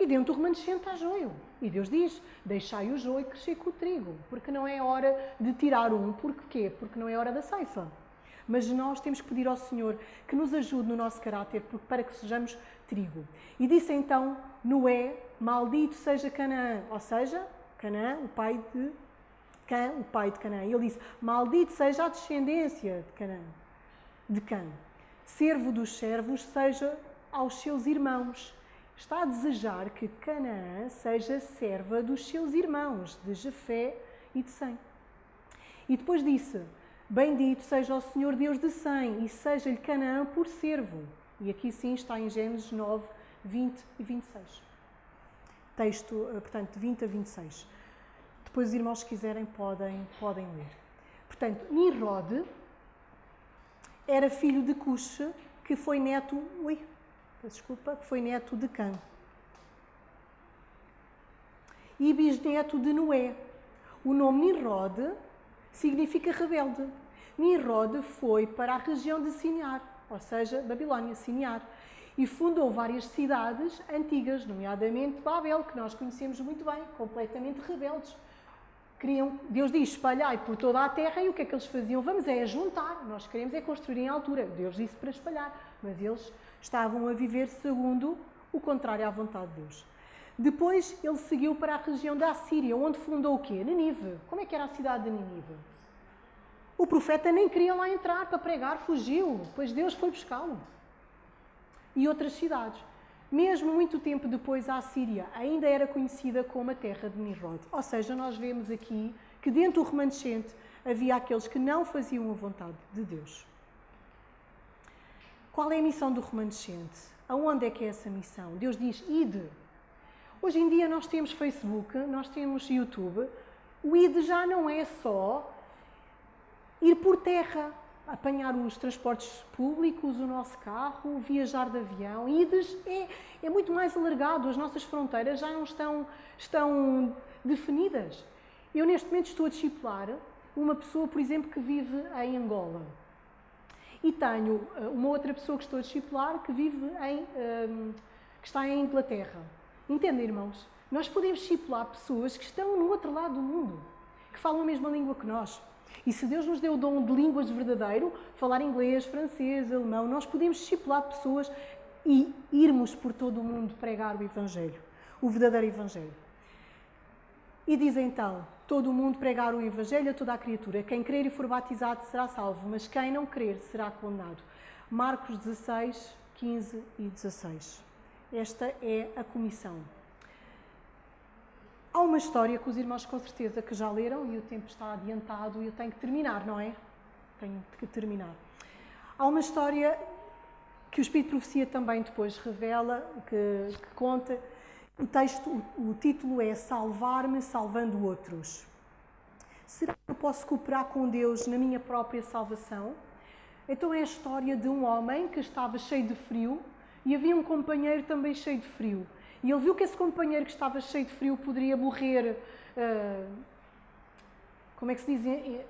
E dentro do remanescente há joio. E Deus diz, deixai o joio crescer com o trigo, porque não é hora de tirar um. Porquê? Porque não é hora da ceifa. Mas nós temos que pedir ao Senhor que nos ajude no nosso caráter para que sejamos trigo. E disse então Noé, maldito seja Canaã, ou seja, Canaã, o pai de Cã, o pai de Canaã. E ele disse, maldito seja a descendência de Canaã, de Cã. Servo dos servos seja aos seus irmãos. Está a desejar que Canaã seja serva dos seus irmãos, de Jafé e de Sem. E depois disse, bendito seja o Senhor Deus de Sem, e seja-lhe Canaã por servo. E aqui sim está em Gênesis 9, 20 e 26. Texto, portanto, de 20 a 26. Depois os irmãos, se quiserem, podem ler. Portanto, Nimrod era filho de Cuxe, que foi neto... que foi neto de Cã. E bisneto de Noé. O nome Nimrod significa rebelde. Nimrod foi para a região de Sinear, ou seja, Babilónia, Sinear, e fundou várias cidades antigas, nomeadamente Babel, que nós conhecemos muito bem, completamente rebeldes. Deus diz, espalhai por toda a terra, e o que é que eles faziam? Vamos juntar, nós queremos construir em altura. Deus disse para espalhar, mas eles estavam a viver segundo o contrário à vontade de Deus. Depois ele seguiu para a região da Assíria, onde fundou o quê? Nínive. Como é que era a cidade de Nínive? O profeta nem queria lá entrar para pregar, fugiu, pois Deus foi buscá-lo. E outras cidades. Mesmo muito tempo depois, a Assíria ainda era conhecida como a terra de Nimrod. Ou seja, nós vemos aqui que dentro do remanescente havia aqueles que não faziam a vontade de Deus. Qual é a missão do remanescente? Aonde é que é essa missão? Deus diz, ide. Hoje em dia nós temos Facebook, nós temos YouTube. O ide já não é só ir por terra, apanhar os transportes públicos, o nosso carro, viajar de avião. Ides é muito mais alargado, as nossas fronteiras já não estão definidas. Eu neste momento estou a discipular uma pessoa, por exemplo, que vive em Angola. E tenho uma outra pessoa que estou a discipular que vive que está em Inglaterra. Entendem, irmãos? Nós podemos discipular pessoas que estão no outro lado do mundo, que falam a mesma língua que nós. E se Deus nos deu o dom de línguas verdadeiro, falar inglês, francês, alemão, nós podemos discipular pessoas e irmos por todo o mundo pregar o Evangelho, o verdadeiro Evangelho. E diz então, todo o mundo pregar o Evangelho a toda a criatura. Quem crer e for batizado será salvo, mas quem não crer será condenado. Marcos 16, 15 e 16. Esta é a comissão. Há uma história que os irmãos com certeza que já leram e o tempo está adiantado e eu tenho que terminar, não é? Tenho que terminar. Há uma história que o Espírito de Profecia também depois revela, que conta. O título é Salvar-me salvando outros. Será que eu posso cooperar com Deus na minha própria salvação? Então é a história de um homem que estava cheio de frio e havia um companheiro também cheio de frio. E ele viu que esse companheiro que estava cheio de frio poderia morrer, como é que se diz?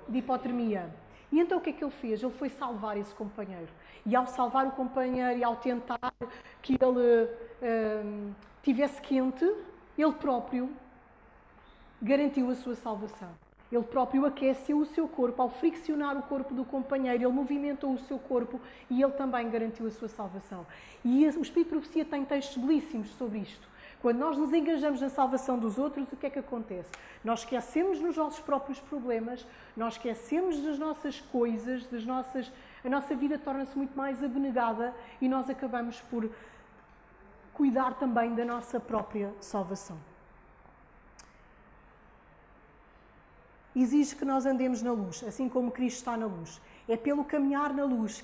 De hipotermia. E então o que é que ele fez? Ele foi salvar esse companheiro. E ao salvar o companheiro e ao tentar que ele tivesse quente, ele próprio garantiu a sua salvação. Ele próprio aqueceu o seu corpo, ao friccionar o corpo do companheiro, ele movimentou o seu corpo e ele também garantiu a sua salvação. E o Espírito de Profecia tem textos belíssimos sobre isto. Quando nós nos engajamos na salvação dos outros, o que é que acontece? Nós esquecemos nos nossos próprios problemas, nós esquecemos das nossas coisas, a nossa vida torna-se muito mais abnegada e nós acabamos por cuidar também da nossa própria salvação. Exige que nós andemos na luz, assim como Cristo está na luz. É pelo caminhar na luz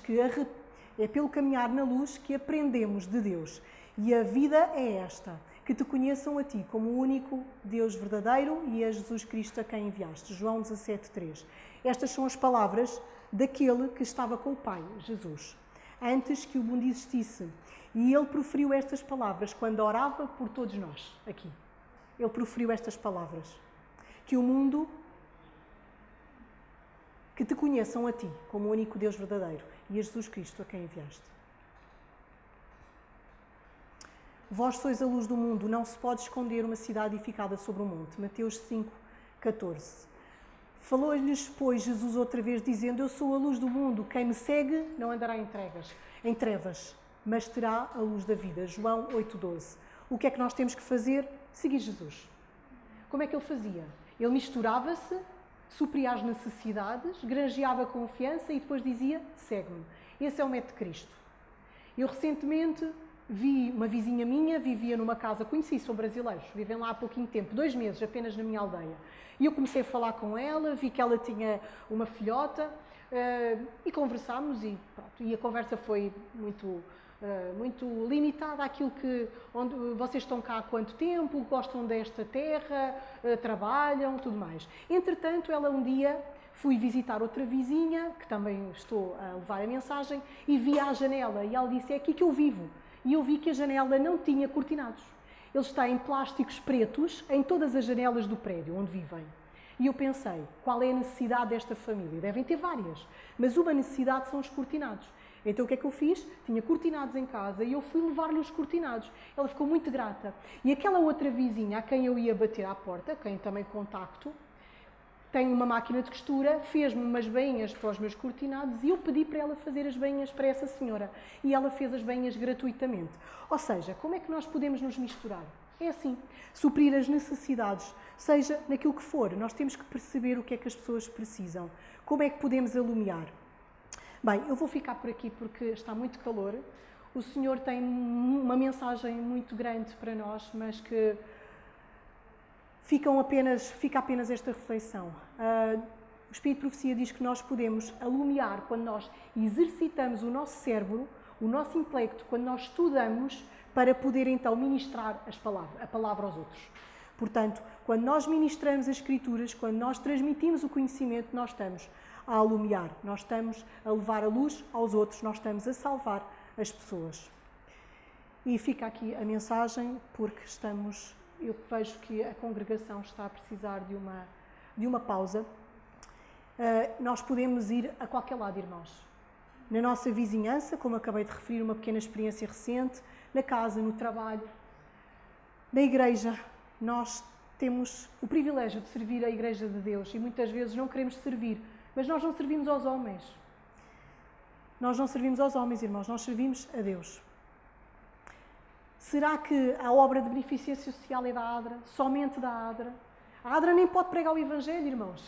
que aprendemos de Deus. E a vida é esta, que te conheçam a ti como o único Deus verdadeiro e a Jesus Cristo a quem enviaste. João 17:3. Estas são as palavras daquele que estava com o Pai, Jesus, antes que o mundo existisse. E ele proferiu estas palavras quando orava por todos nós, aqui. Ele proferiu estas palavras. Que o mundo... que te conheçam a ti, como o único Deus verdadeiro, e a Jesus Cristo, a quem enviaste. Vós sois a luz do mundo, não se pode esconder uma cidade edificada sobre um monte. Mateus 5:14. Falou-lhes, pois, Jesus outra vez, dizendo, eu sou a luz do mundo, quem me segue não andará em trevas, mas terá a luz da vida. João 8:12. O que é que nós temos que fazer? Seguir Jesus. Como é que ele fazia? Ele misturava-se, supria as necessidades, granjeava confiança e depois dizia, segue-me. Esse é o método de Cristo. Eu recentemente vi uma vizinha minha, vivia numa casa, conheci, são brasileiros, vivem lá há pouquinho tempo, 2 meses apenas na minha aldeia. E eu comecei a falar com ela, vi que ela tinha uma filhota e conversámos e pronto. E a conversa foi muito limitada àquilo onde vocês estão cá há quanto tempo, gostam desta terra, trabalham, tudo mais. Entretanto, ela um dia fui visitar outra vizinha, que também estou a levar a mensagem, e vi à janela, e ela disse, é aqui que eu vivo. E eu vi que a janela não tinha cortinados. Eles têm plásticos pretos em todas as janelas do prédio onde vivem. E eu pensei, qual é a necessidade desta família? Devem ter várias, mas uma necessidade são os cortinados. Então o que é que eu fiz? Tinha cortinados em casa e eu fui levar-lhe os cortinados. Ela ficou muito grata. E aquela outra vizinha a quem eu ia bater à porta, quem também contacto, tem uma máquina de costura, fez-me umas bainhas para os meus cortinados e eu pedi para ela fazer as bainhas para essa senhora. E ela fez as bainhas gratuitamente. Ou seja, como é que nós podemos nos misturar? É assim, suprir as necessidades, seja naquilo que for. Nós temos que perceber o que é que as pessoas precisam. Como é que podemos alumiar? Bem, eu vou ficar por aqui porque está muito calor. O Senhor tem uma mensagem muito grande para nós, mas que fica apenas esta reflexão. O Espírito de Profecia diz que nós podemos alumiar quando nós exercitamos o nosso cérebro, o nosso intelecto, quando nós estudamos para poder então ministrar a palavra aos outros. Portanto, quando nós ministramos as Escrituras, quando nós transmitimos o conhecimento, nós estamos a alumiar, nós estamos a levar a luz aos outros, nós estamos a salvar as pessoas. E fica aqui a mensagem, porque eu vejo que a congregação está a precisar de uma pausa. Nós podemos ir a qualquer lado, irmãos. Na nossa vizinhança, como acabei de referir, uma pequena experiência recente, na casa, no trabalho, na igreja. Nós temos o privilégio de servir a Igreja de Deus e muitas vezes não queremos servir, mas nós não servimos aos homens. Nós não servimos aos homens, irmãos, nós servimos a Deus. Será que a obra de beneficência social é da ADRA? Somente da ADRA? A ADRA nem pode pregar o Evangelho, irmãos.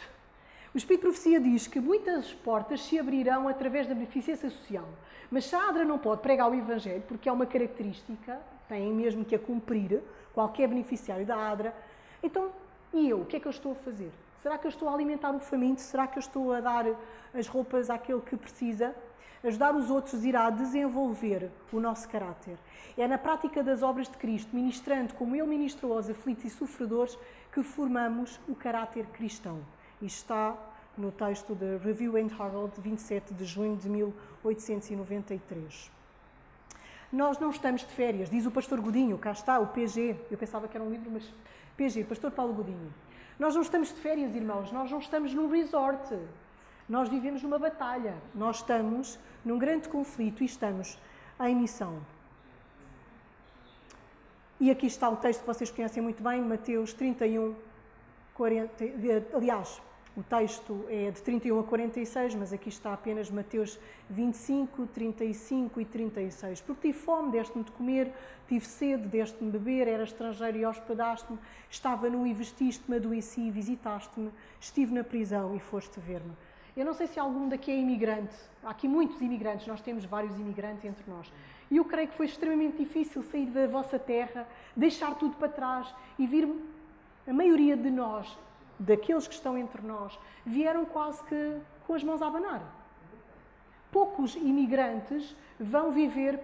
O Espírito de Profecia diz que muitas portas se abrirão através da beneficência social. Mas se a ADRA não pode pregar o Evangelho, porque é uma característica, tem mesmo que a cumprir, qualquer beneficiário da ADRA, então, e eu? O que é que eu estou a fazer? Será que eu estou a alimentar o faminto? Será que eu estou a dar as roupas àquele que precisa? Ajudar os outros irá desenvolver o nosso caráter. É na prática das obras de Cristo, ministrando como Ele ministrou aos aflitos e sofredores, que formamos o caráter cristão. Isto está no texto de Review and Herald, de 27 de junho de 1893. Nós não estamos de férias, diz o pastor Godinho, cá está, o PG, eu pensava que era um livro, mas PG, pastor Paulo Godinho. Nós não estamos de férias, irmãos, nós não estamos num resort, nós vivemos numa batalha, nós estamos num grande conflito e estamos em missão. E aqui está o texto que vocês conhecem muito bem, Mateus 31, 40, aliás, o texto é de 31 a 46, mas aqui está apenas Mateus 25, 35 e 36. Porque tive fome, deste-me de comer, tive sede, deste-me de beber, era estrangeiro e hospedaste-me, estava nu e vestiste-me, adoeci e visitaste-me, estive na prisão e foste ver-me. Eu não sei se algum daqui é imigrante, há aqui muitos imigrantes, nós temos vários imigrantes entre nós. E eu creio que foi extremamente difícil sair da vossa terra, deixar tudo para trás e vir. A maioria de nós, daqueles que estão entre nós, vieram quase que com as mãos a abanar. Poucos imigrantes vão viver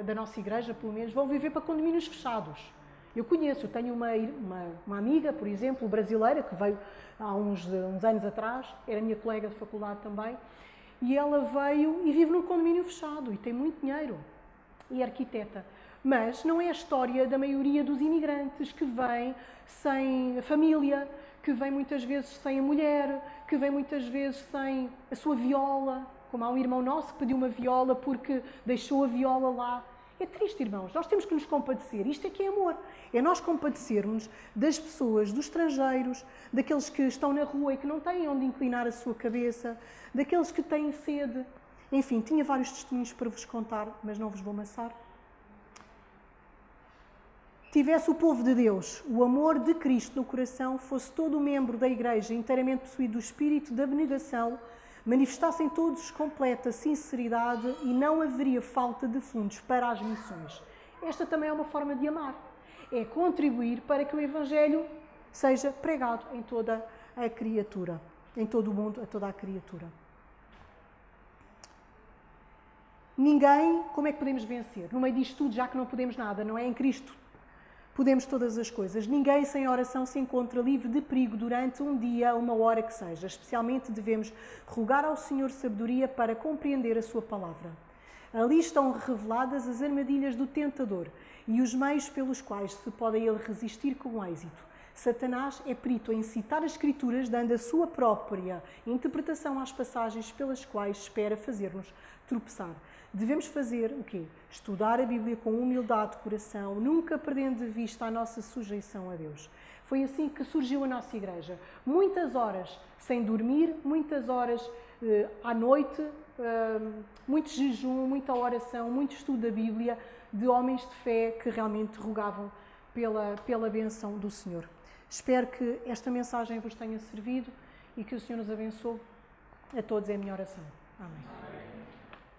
da nossa igreja, pelo menos, vão viver para condomínios fechados. Eu tenho uma amiga, por exemplo, brasileira, que veio há uns anos atrás, era minha colega de faculdade também, e ela veio e vive num condomínio fechado e tem muito dinheiro, e é arquiteta. Mas não é a história da maioria dos imigrantes que vêm sem a família, que vêm muitas vezes sem a mulher, que vêm muitas vezes sem a sua viola, como há um irmão nosso que pediu uma viola porque deixou a viola lá. É triste, irmãos, nós temos que nos compadecer, isto é que é amor, é nós compadecermos das pessoas, dos estrangeiros, daqueles que estão na rua e que não têm onde inclinar a sua cabeça, daqueles que têm sede. Enfim, tinha vários testemunhos para vos contar, mas não vos vou amassar. Tivesse o povo de Deus o amor de Cristo no coração, fosse todo o membro da Igreja inteiramente possuído do espírito da abnegação, manifestassem todos completa sinceridade e não haveria falta de fundos para as missões. Esta também é uma forma de amar. É contribuir para que o Evangelho seja pregado em toda a criatura, em todo o mundo, a toda a criatura. Ninguém, como é que podemos vencer? No meio disto tudo, já que não podemos nada, não é? Em Cristo podemos todas as coisas. Ninguém sem oração se encontra livre de perigo durante um dia, uma hora que seja. Especialmente devemos rogar ao Senhor sabedoria para compreender a sua palavra. Ali estão reveladas as armadilhas do tentador e os meios pelos quais se pode ele resistir com êxito. Satanás é perito em citar as Escrituras, dando a sua própria interpretação às passagens pelas quais espera fazer-nos tropeçar. Devemos fazer o quê? Estudar a Bíblia com humildade de coração, nunca perdendo de vista a nossa sujeição a Deus. Foi assim que surgiu a nossa igreja. Muitas horas sem dormir, muitas horas à noite, muito jejum, muita oração, muito estudo da Bíblia, de homens de fé que realmente rogavam pela benção do Senhor. Espero que esta mensagem vos tenha servido e que o Senhor nos abençoe. A todos é a minha oração. Amém.